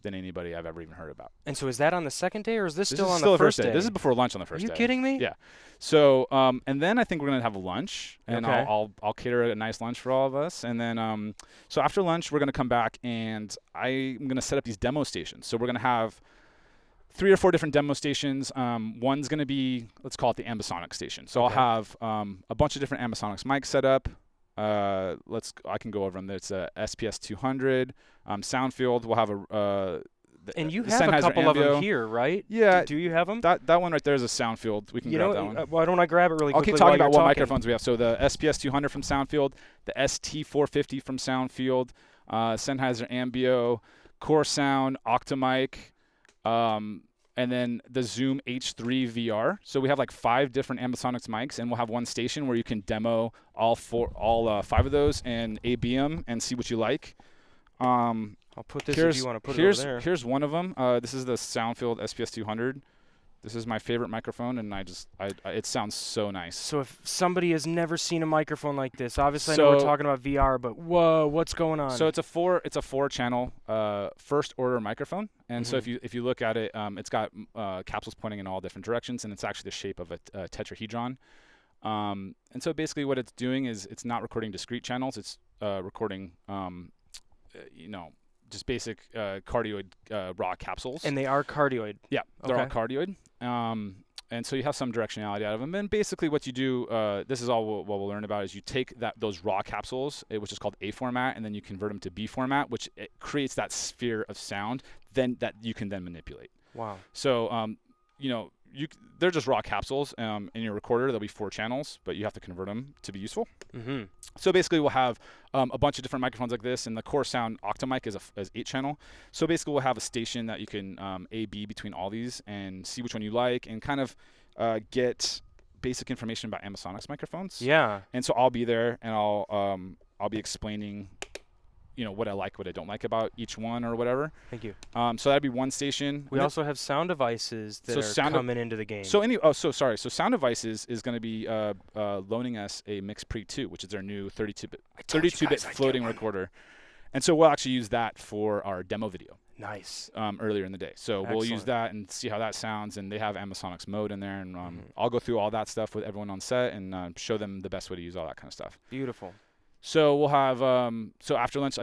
than anybody I've ever even heard about. And so is that on the second day, or is this still on the first day? This is before lunch on the first day. Are you kidding me? Yeah. So and then I think we're gonna have a lunch, and I'll cater a nice lunch for all of us, and then so after lunch we're gonna come back, and I'm gonna set up these demo stations. So we're gonna have 3 or 4 different demo stations. One's gonna be, let's call it the Ambisonics Station. So I'll have a bunch of different Ambisonics mics set up. I can go over them. It's a SPS 200 sound field. We'll have and you have a couple of them here, right? Yeah. Do you have them? That one right there is a sound field. We can grab that one. Why don't I grab it really quickly? I'll keep talking about what microphones we have. So the SPS 200 from Soundfield, the ST450 from Soundfield, Sennheiser Ambio, Core Sound, Octamic, and then the Zoom H3 VR. So we have like 5 different Ambisonics mics, and we'll have one station where you can demo all 5 of those and A/B them and see what you like. I'll put this if you want to put it over there. Here's one of them. This is the Soundfield SPS 200. This is my favorite microphone, and it sounds so nice. So if somebody has never seen a microphone like this, obviously I know we're talking about VR, but whoa, what's going on? So it's a 4-channel first order microphone, and so if you look at it, it's got capsules pointing in all different directions, and it's actually the shape of a tetrahedron. And so basically what it's doing is it's not recording discrete channels, it's recording just basic cardioid raw capsules. And they are cardioid. Yeah, they're all cardioid. And so you have some directionality out of them. And basically what you do, this is all what we'll learn about, is you take those raw capsules, which is called A format, and then you convert them to B format, which it creates that sphere of sound that you can then manipulate. Wow. So, they're just raw capsules. In your recorder, there'll be 4 channels, but you have to convert them to be useful. Mm-hmm. So basically, we'll have a bunch of different microphones like this, and the core sound Octamic is 8-channel. So basically, we'll have a station that you can A/B between all these and see which one you like, and kind of get basic information about Ambisonics microphones. Yeah. And so I'll be there, and I'll be explaining, what I like, what I don't like about each one or whatever. Thank you. So that'd be one station. We also have sound devices that are coming into the game. So So Sound Devices is going to be loaning us a Mix Pre 2, which is their new 32-bit floating recorder. And so we'll actually use that for our demo video. Nice. Earlier in the day. So we'll use that and see how that sounds. And they have Ambisonics mode in there. And I'll go through all that stuff with everyone on set and show them the best way to use all that kind of stuff. Beautiful. So we'll have, so after lunch,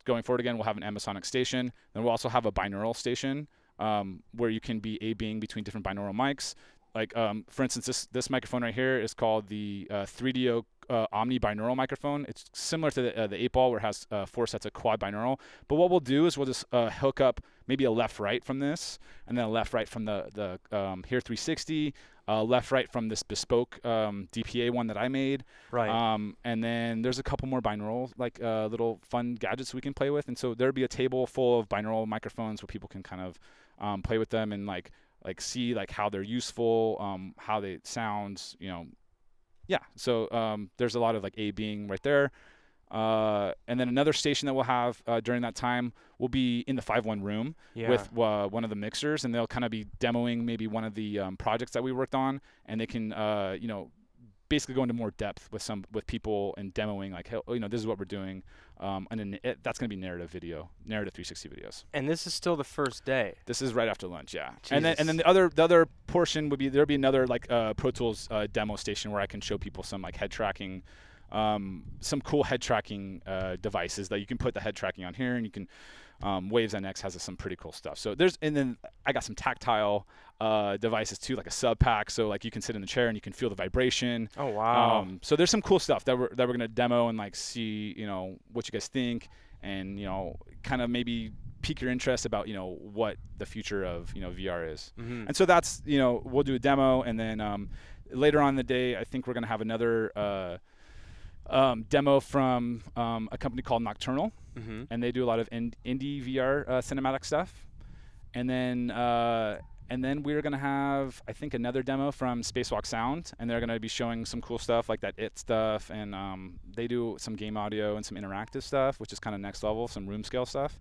going forward again, we'll have an Ambisonics Station. Then we'll also have a binaural station where you can be A/Bing between different binaural mics. Like, for instance, this microphone right here is called the 3DO Omni binaural microphone. It's similar to the 8-ball where it has 4 sets of quad binaural. But what we'll do is we'll just hook up maybe a left-right from this, and then a left-right from the Here 360, left-right from this bespoke DPA one that I made. Right. And then there's a couple more binaural, little fun gadgets we can play with. And so there'll be a table full of binaural microphones where people can kind of play with them and see how they're useful, how they sound, Yeah. So there's a lot of A/Bing right there. And then another station that we'll have during that time will be in the 5-1 room with one of the mixers, and they'll kind of be demoing maybe one of the projects that we worked on, and they can basically go into more depth with people and demoing this is what we're doing, and then that's going to be narrative 360 videos. And this is still the first day. This is right after lunch, yeah. Jesus. And then the other portion would be there'll be another Pro Tools demo station where I can show people some head tracking. Some cool head tracking devices that you can put the head tracking on here, and you can Waves NX has some pretty cool stuff. So and then I got some tactile devices too, like a sub pack, so you can sit in the chair and you can feel the vibration. Oh wow. So there's some cool stuff that we're gonna demo and see what you guys think, and kind of maybe pique your interest about what the future of VR is. Mm-hmm. And so that's we'll do a demo, and then later on in the day I think we're gonna have another demo from a company called Nocturnal, and they do a lot of indie VR cinematic stuff. And then we're gonna have, I think, another demo from Spatial Sound, and they're gonna be showing some cool stuff like that stuff, and they do some game audio and some interactive stuff, which is kind of next level, some room scale stuff.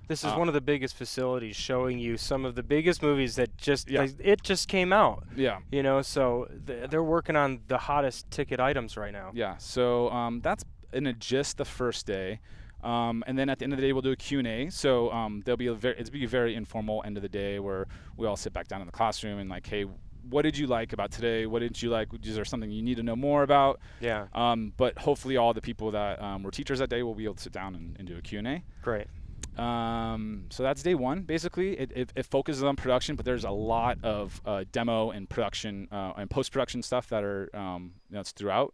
This is one of the biggest facilities, showing you some of the biggest movies that it just came out. Yeah. So they're working on the hottest ticket items right now. Yeah. So that's in just the first day, and then at the end of the day we'll do a Q&A. So there'll be it'll be a very informal end of the day where we all sit back down in the classroom and hey, what did you like about today? What didn't you like? Is there something you need to know more about? Yeah. But hopefully all the people that were teachers that day will be able to sit down and do a Q&A. Great. So that's day one. Basically, it focuses on production, but there's a lot of demo and production and post-production stuff that are that's throughout.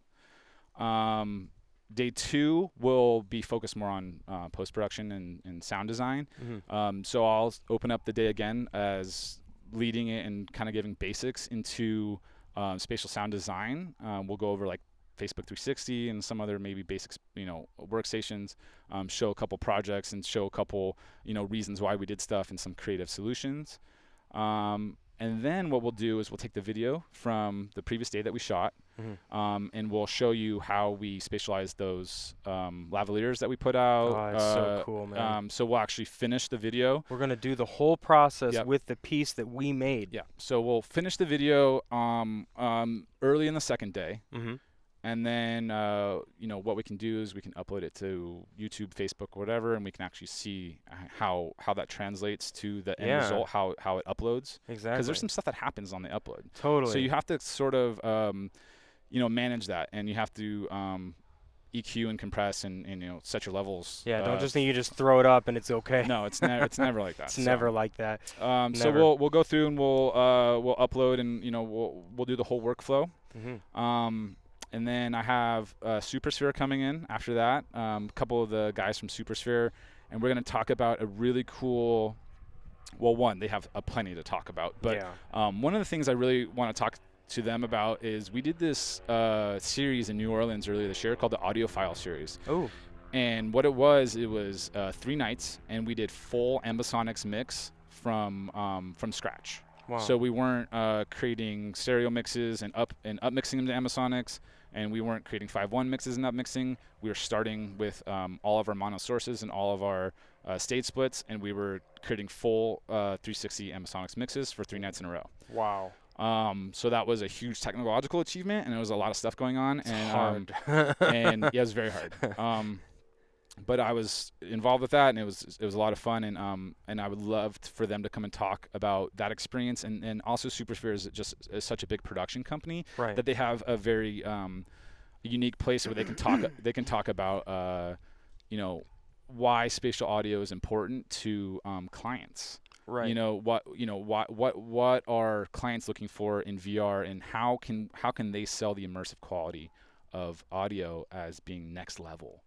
Day two will be focused more on post-production and sound design. Mm-hmm. So I'll open up the day again as leading it and kind of giving basics into spatial sound design. We'll go over Facebook 360 and some other maybe basics, workstations, show a couple projects and show a couple, reasons why we did stuff and some creative solutions. And then what we'll do is we'll take the video from the previous day that we shot, and we'll show you how we spatialize those lavaliers that we put out. Oh, it's so cool, man. So we'll actually finish the video. We're going to do the whole process with the piece that we made. Yeah. So we'll finish the video early in the second day. And then, what we can do is we can upload it to YouTube, Facebook, whatever, and we can actually see how that translates to the end result, how it uploads. Exactly. Because there's some stuff that happens on the upload. Totally. So you have to sort of, manage that, and you have to EQ and compress and set your levels. Yeah, don't just think you just throw it up and it's okay. No, it's never like that. It's never like that. So we'll go through and we'll upload, and we'll do the whole workflow. And then I have Supersphere coming in after that, a couple of the guys from Supersphere, and we're going to talk about a really cool, they have plenty to talk about, but one of the things I really want to talk to them about is we did this series in New Orleans earlier this year called the Audiophile series. Oh. And what it was 3 nights, and we did full Ambisonics mix from scratch. Wow. So we weren't creating stereo mixes and up mixing them to Ambisonics, and we weren't creating 5.1 mixes and up mixing. We were starting with all of our mono sources and all of our stage splits, and we were creating full 360 Ambisonics mixes for 3 nights in a row. Wow. So that was a huge technological achievement, and there was a lot of stuff going on. It's hard. And yeah, it was very hard. But I was involved with that, and it was a lot of fun, and I would love for them to come and talk about that experience. And also Supersphere is such a big production company that they have a very unique place where they can talk about why spatial audio is important to clients. Right. What are clients looking for in VR, and how can they sell the immersive quality of audio as being next level?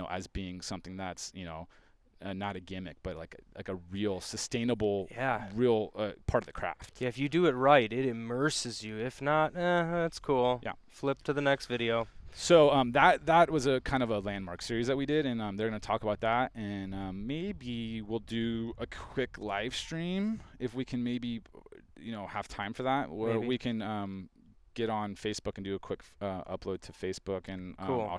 As being something that's, not a gimmick, but like a real sustainable, real part of the craft. Yeah, if you do it right, it immerses you. If not, that's cool. Yeah. Flip to the next video. So that was a kind of a landmark series that we did, and they're going to talk about that, and maybe we'll do a quick live stream if we can maybe, have time for that, where we can get on Facebook and do a quick upload to Facebook, and cool.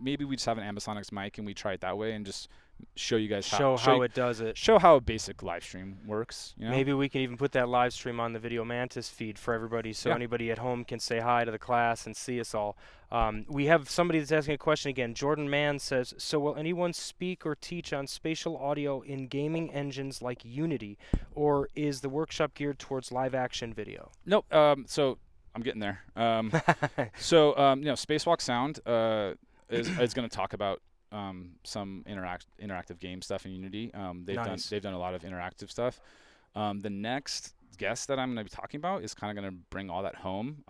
maybe we just have an Ambisonics mic and we try it that way and just show you guys how it does it. Show how a basic live stream works. Maybe we can even put that live stream on the Video Mantis feed for everybody, so anybody at home can say hi to the class and see us all. We have somebody that's asking a question again. Jordan Mann says, so will anyone speak or teach on spatial audio in gaming engines like Unity, or is the workshop geared towards live action video? Nope. So I'm getting there. Spacewalk Sound is going to talk about some interactive game stuff in Unity. They've done a lot of interactive stuff. The next guest that I'm going to be talking about is kind of going to bring all that home,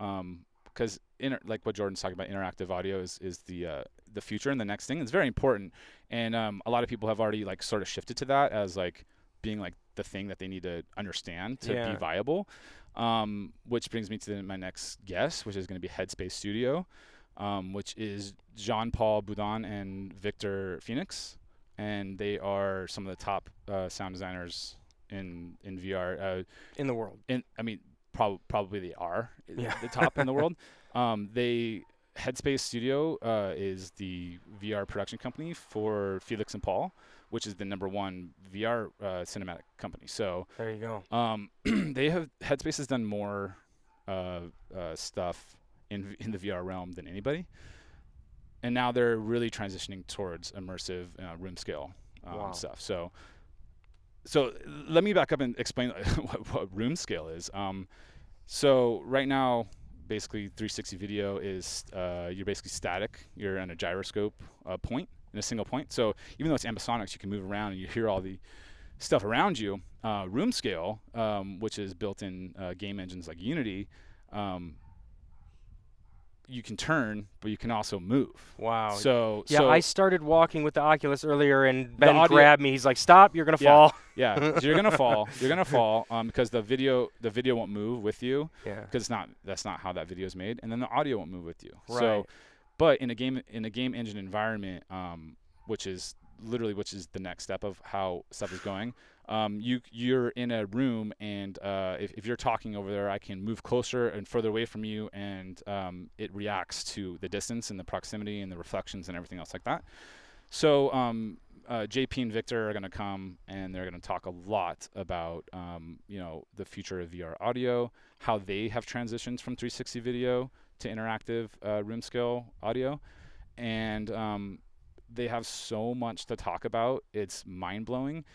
because like what Jordan's talking about, interactive audio is the future and the next thing. It's very important, and a lot of people have already like sort of shifted to that as like being like the thing that they need to understand to be viable. Which brings me to my next guest, which is going to be Headspace Studio, which is Jean-Paul Boudin and Victor Phoenix, and they are some of the top sound designers in VR in the world. Probably they are the top in the world. Headspace Studio is the VR production company for Felix and Paul, which is the #1 VR cinematic company. So there you go. Headspace has done more stuff in the VR realm than anybody, and now they're really transitioning towards immersive room scale stuff. So let me back up and explain what room scale is. So right now, basically 360 video is you're basically static. You're in a gyroscope point, in a single point. So even though it's Ambisonics, you can move around and you hear all the stuff around you. Room scale, which is built in game engines like Unity, you can turn, but you can also move. Wow. So I started walking with the Oculus earlier, and Ben grabbed me. He's like, "Stop! You're gonna fall." Yeah, so you're gonna fall. You're gonna fall because the video won't move with you. Yeah. Because that's not how that video is made, and then the audio won't move with you. Right. So, but in a game engine environment, which is the next step of how stuff is going, you're in a room, and if you're talking over there, I can move closer and further away from you, and it reacts to the distance and the proximity and the reflections and everything else like that. So JP and Victor are going to come, and they're going to talk a lot about the future of VR audio, how they have transitioned from 360 video to interactive room scale audio, and they have so much to talk about. It's mind blowing.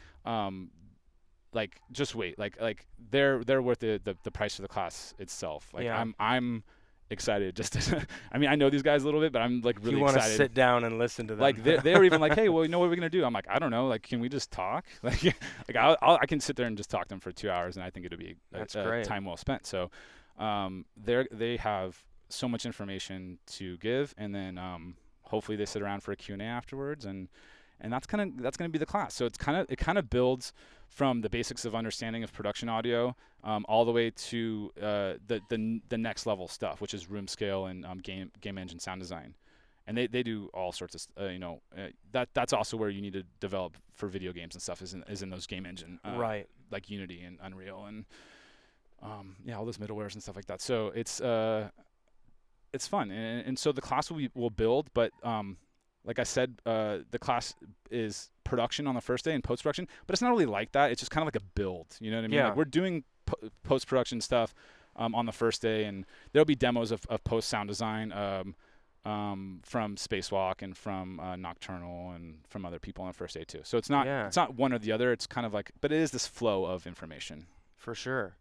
Like, just wait. Like they're worth the price of the class itself. Like, yeah. I'm excited just to I mean, I know these guys a little bit, but I'm like really you excited. You want to sit down and listen to them. Like they were even like, hey, well, you know what we're gonna do? I'm like, I don't know. Like, can we just talk? Like I can sit there and just talk to them for 2 hours, and I think it'll be a time well spent. So they have so much information to give, and then hopefully they sit around for a Q&A afterwards, and that's gonna be the class. So it kind of builds from the basics of understanding of production audio all the way to the next level stuff, which is room scale and game engine sound design. And they do all sorts of that's also where you need to develop for video games and stuff is in those game engine right, like Unity and Unreal and all those middlewares and stuff like that. So it's fun, and so the class will build, but like I said, the class is production on the first day and post-production, but it's not really like that. It's just kind of like a build, you know what I mean? Yeah. Like, we're doing post-production stuff on the first day, and there'll be demos of post-sound design from Spacewalk and from Nocturnal and from other people on the first day too. So it's not one or the other. It's kind of like, but it is this flow of information. For sure.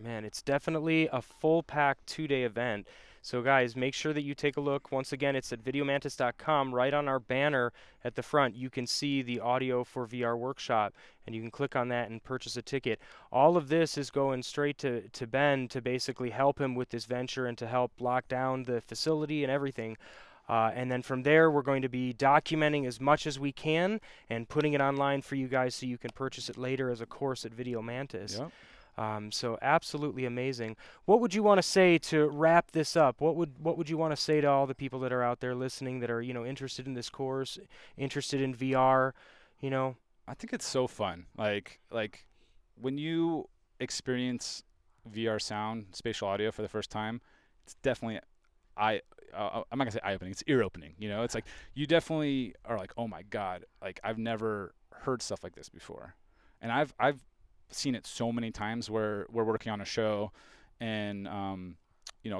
Man, it's definitely a full-packed 2-day event. So guys, make sure that you take a look. Once again, it's at videomantis.com. Right on our banner at the front, you can see the Audio for VR workshop, and you can click on that and purchase a ticket. All of this is going straight to Ben to basically help him with this venture and to help lock down the facility and everything. And then from there, we're going to be documenting as much as we can and putting it online for you guys so you can purchase it later as a course at Video Mantis. Yep. So absolutely amazing. What would you want to say to wrap this up? What would you want to say to all the people that are out there listening that are, interested in this course, interested in VR, I think it's so fun. Like when you experience VR sound, spatial audio for the first time, it's definitely I'm not gonna say eye-opening, it's ear-opening. It's like you definitely are like, oh my God, like I've never heard stuff like this before. And I've seen it so many times where we're working on a show and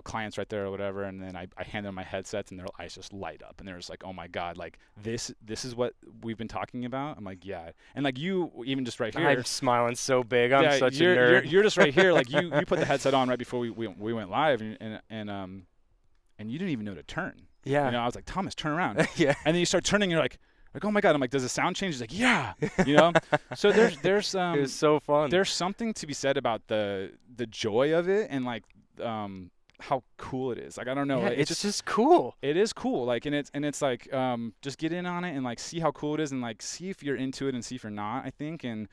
clients right there or whatever, and then I hand them my headsets and their eyes just light up and they're just like, oh my God, like this is what we've been talking about. I'm like, yeah. And like you even just right here, I'm smiling so big. I'm such a nerd. You're just right here. Like you put the headset on right before we went live and you didn't even know to turn. Yeah. I was like, Thomas, turn around. Yeah. And then you start turning and you're like, oh my God. I'm like, does the sound change? He's like, yeah. So there's it was so fun. There's something to be said about the joy of it and like how cool it is. Like, I don't know. Yeah, it's just cool. It is cool. Like, and it's like just get in on it and like see how cool it is and like see if you're into it and see if you're not, I think. And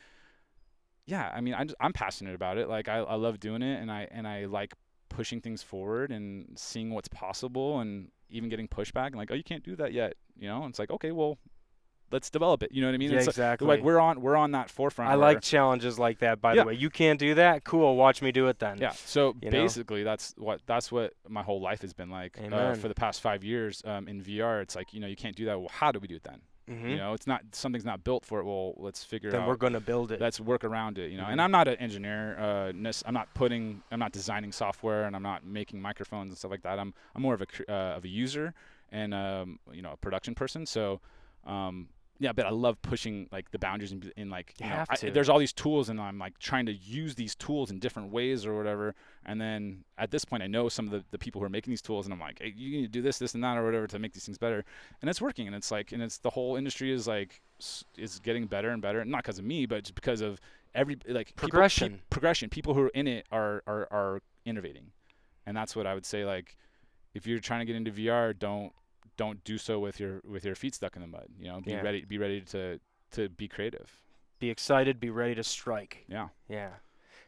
yeah, I mean, I'm passionate about it. Like I love doing it and I like pushing things forward and seeing what's possible and even getting pushback and like, oh, you can't do that yet. It's like, okay, well, let's develop it. You know what I mean? Yeah, it's exactly. Like we're on that forefront. I like challenges like that, by the way. You can't do that? Cool. Watch me do it then. Yeah. So basically that's what my whole life has been like for the past 5 years in VR. It's like, you can't do that. Well, how do we do it then? Mm-hmm. It's not, something's not built for it. Well, let's figure it out. Then we're going to build it. Let's work around it, Mm-hmm. And I'm not an engineer. I'm not designing software and I'm not making microphones and stuff like that. I'm more of a user and, a production person. So, yeah, but I love pushing like the boundaries in like there's all these tools and I'm like trying to use these tools in different ways or whatever. And then at this point I know some of the people who are making these tools and I'm like, hey, you need to do this and that or whatever to make these things better. And it's working and it's like, and it's the whole industry is like is getting better and better, not because of me, but just because of progression. People who are in it are innovating. And that's what I would say, like if you're trying to get into VR, don't do so with your feet stuck in the mud. Be ready to be creative. Be excited, be ready to strike. Yeah. Yeah.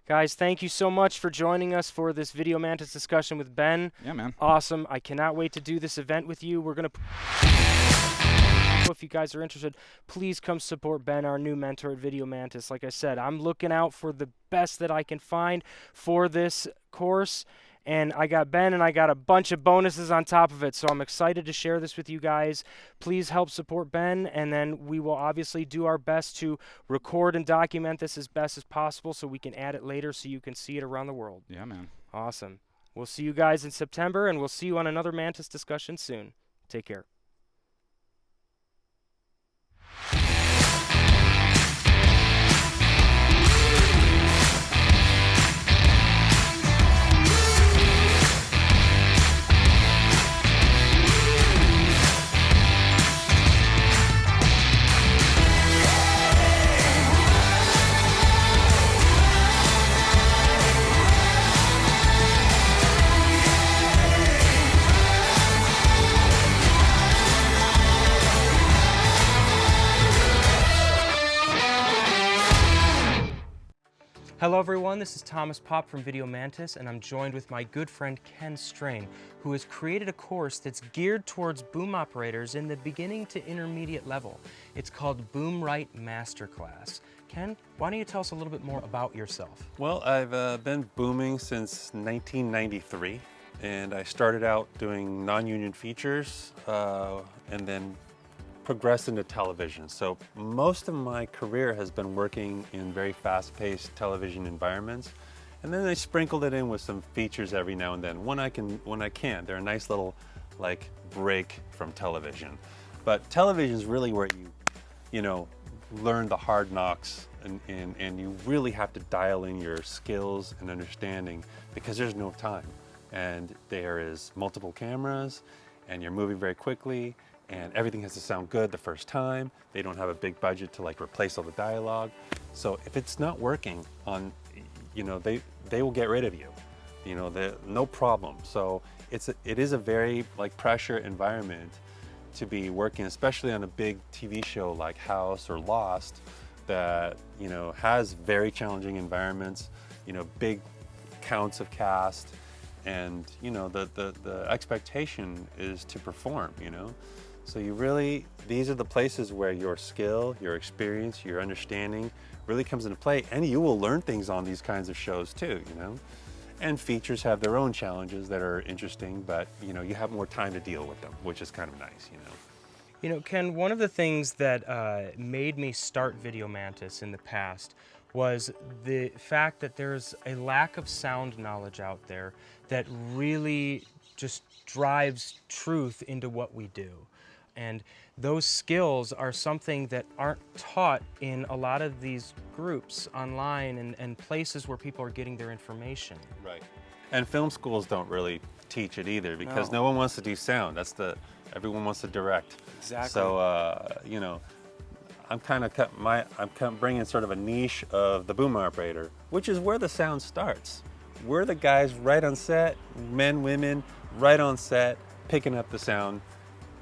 Guys, thank you so much for joining us for this Video Mantis discussion with Ben. Yeah, man. Awesome. I cannot wait to do this event with you. We're going to if you guys are interested, please come support Ben, our new mentor at Video Mantis. Like I said, I'm looking out for the best that I can find for this course. And I got Ben, and I got a bunch of bonuses on top of it. So I'm excited to share this with you guys. Please help support Ben, and then we will obviously do our best to record and document this as best as possible so we can add it later so you can see it around the world. Yeah, man. Awesome. We'll see you guys in September, and we'll see you on another Mantis discussion soon. Take care. Hello everyone, this is Thomas Popp from Video Mantis, and I'm joined with my good friend Ken Strain, who has created a course that's geared towards boom operators in the beginning to intermediate level. It's called VR Masterclass. Ken, why don't you tell us a little bit more about yourself? Well, I've been booming since 1993, and I started out doing non-union features and then progressed into television. So most of my career has been working in very fast-paced television environments, and then I sprinkled it in with some features every now and then when I can. They're a nice little like break from television. But television is really where you know, learn the hard knocks, and you really have to dial in your skills and understanding because there's no time, and there is multiple cameras, and you're moving very quickly, and everything has to sound good the first time. They don't have a big budget to like replace all the dialogue. So if it's not working on, you know, they will get rid of you. You know, no problem. So it is a very like pressure environment to be working, especially on a big TV show like House or Lost that, you know, has very challenging environments, you know, big counts of cast, and, you know, the expectation is to perform, you know. So these are the places where your skill, your experience, your understanding really comes into play, and you will learn things on these kinds of shows too, you know. And features have their own challenges that are interesting, but, you know, you have more time to deal with them, which is kind of nice, you know. You know, Ken, one of the things that made me start Video Mantis in the past was the fact that there's a lack of sound knowledge out there that really just drives truth into what we do. And those skills are something that aren't taught in a lot of these groups online and places where people are getting their information. Right. And film schools don't really teach it either because no one wants to do sound. Everyone wants to direct. Exactly. So, you know, I'm kind of bringing sort of a niche of the boom operator, which is where the sound starts. We're the guys right on set, men, women, right on set, picking up the sound.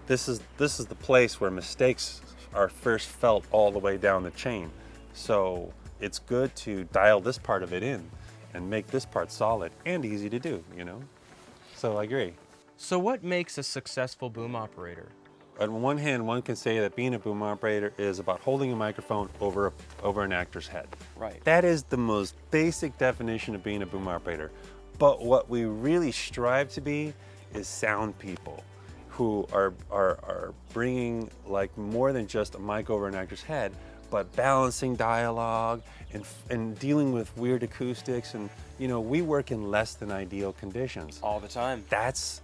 This is the place where mistakes are first felt all the way down the chain. So it's good to dial this part of it in and make this part solid and easy to do, you know? So I agree. So what makes a successful boom operator? On one hand, one can say that being a boom operator is about holding a microphone over an actor's head. Right. That is the most basic definition of being a boom operator. But what we really strive to be is sound people who are bringing like more than just a mic over an actor's head, but balancing dialogue and dealing with weird acoustics. And, you know, we work in less than ideal conditions. All the time. That's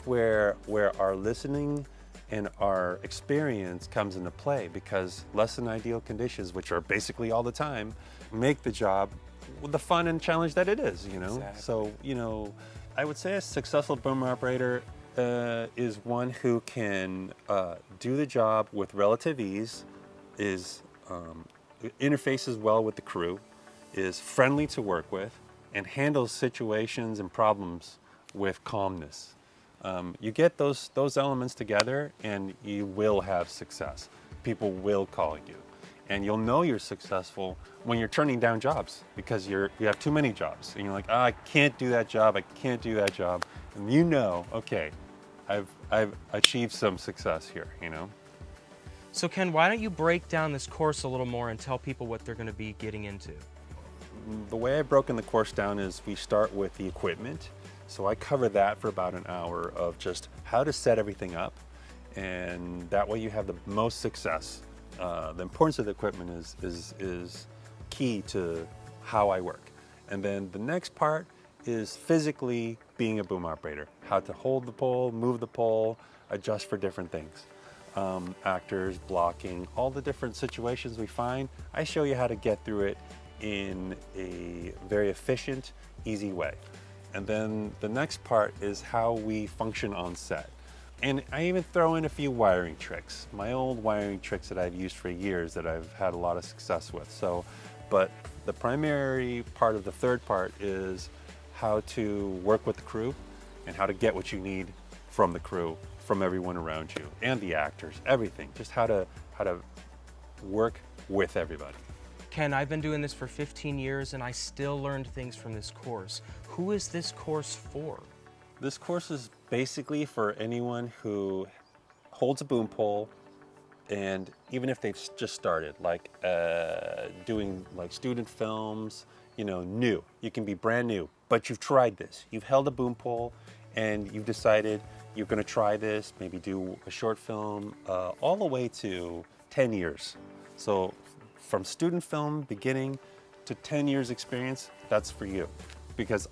where our listening and our experience comes into play, because less than ideal conditions, which are basically all the time, make the job the fun and challenge that it is, you know? Exactly. So, you know, I would say a successful boom operator is one who can do the job with relative ease, interfaces well with the crew, is friendly to work with, and handles situations and problems with calmness. You get those elements together and you will have success. People will call you. And you'll know you're successful when you're turning down jobs because you have too many jobs. And you're like, I can't do that job, I can't do that job. And you know, okay, I've achieved some success here, you know? So Ken, why don't you break down this course a little more and tell people what they're going to be getting into? The way I've broken the course down is we start with the equipment. So I cover that for about an hour of just how to set everything up, and that way you have the most success. The importance of the equipment is key to how I work. And then the next part is physically being a boom operator, how to hold the pole, move the pole, adjust for different things. Actors, blocking, all the different situations we find, I show you how to get through it in a very efficient, easy way. And then the next part is how we function on set. And I even throw in a few wiring tricks, my old wiring tricks that I've used for years that I've had a lot of success with. But the primary part of the third part is how to work with the crew and how to get what you need from the crew, from everyone around you, and the actors, everything. Just how to work with everybody. Ken, I've been doing this for 15 years and I still learned things from this course. Who is this course for? This course is basically for anyone who holds a boom pole, and even if they've just started, like doing like student films, new. You can be brand new, but you've tried this. You've held a boom pole and you've decided you're gonna try this, maybe do a short film, all the way to 10 years. So from student film beginning to 10 years experience, that's for you. Because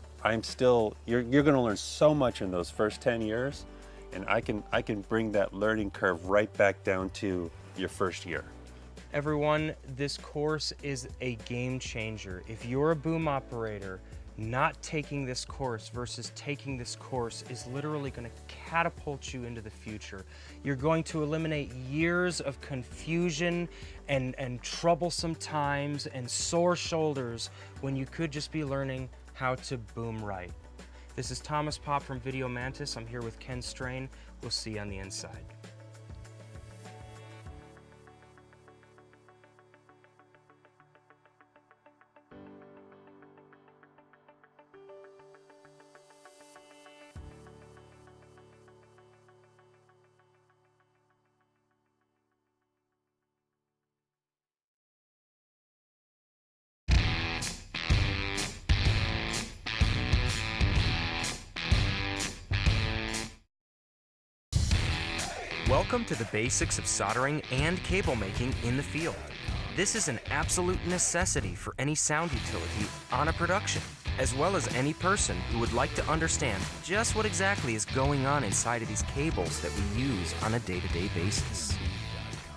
you're gonna learn so much in those first 10 years, and I can bring that learning curve right back down to your first year. Everyone, this course is a game changer. If you're a boom operator, not taking this course versus taking this course is literally going to catapult you into the future. You're going to eliminate years of confusion and troublesome times and sore shoulders when you could just be learning how to boom right. This is Thomas Pop from Video Mantis. I'm here with Ken Strain. We'll see you on the inside. Welcome to the basics of soldering and cable making in the field. This is an absolute necessity for any sound utility on a production, as well as any person who would like to understand just what exactly is going on inside of these cables that we use on a day-to-day basis.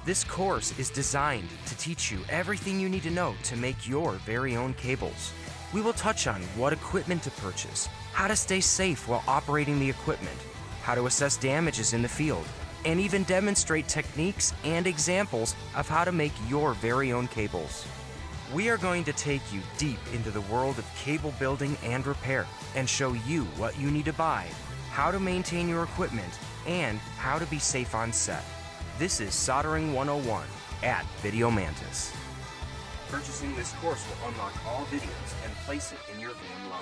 This course is designed to teach you everything you need to know to make your very own cables. We will touch on what equipment to purchase, how to stay safe while operating the equipment, how to assess damages in the field, and even demonstrate techniques and examples of how to make your very own cables. We are going to take you deep into the world of cable building and repair and show you what you need to buy, how to maintain your equipment, and how to be safe on set. This is Soldering 101 at Video Mantis. Purchasing this course will unlock all videos and place it in your van line.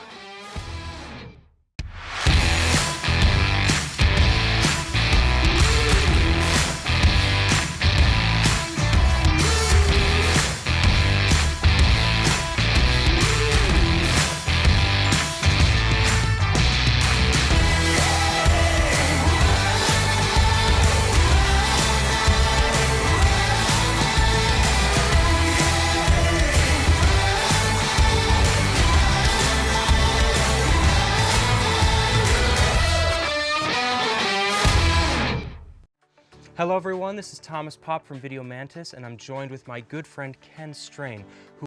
Hello everyone, this is Thomas Pop from Video Mantis, and I'm joined with my good friend Ken Strain, who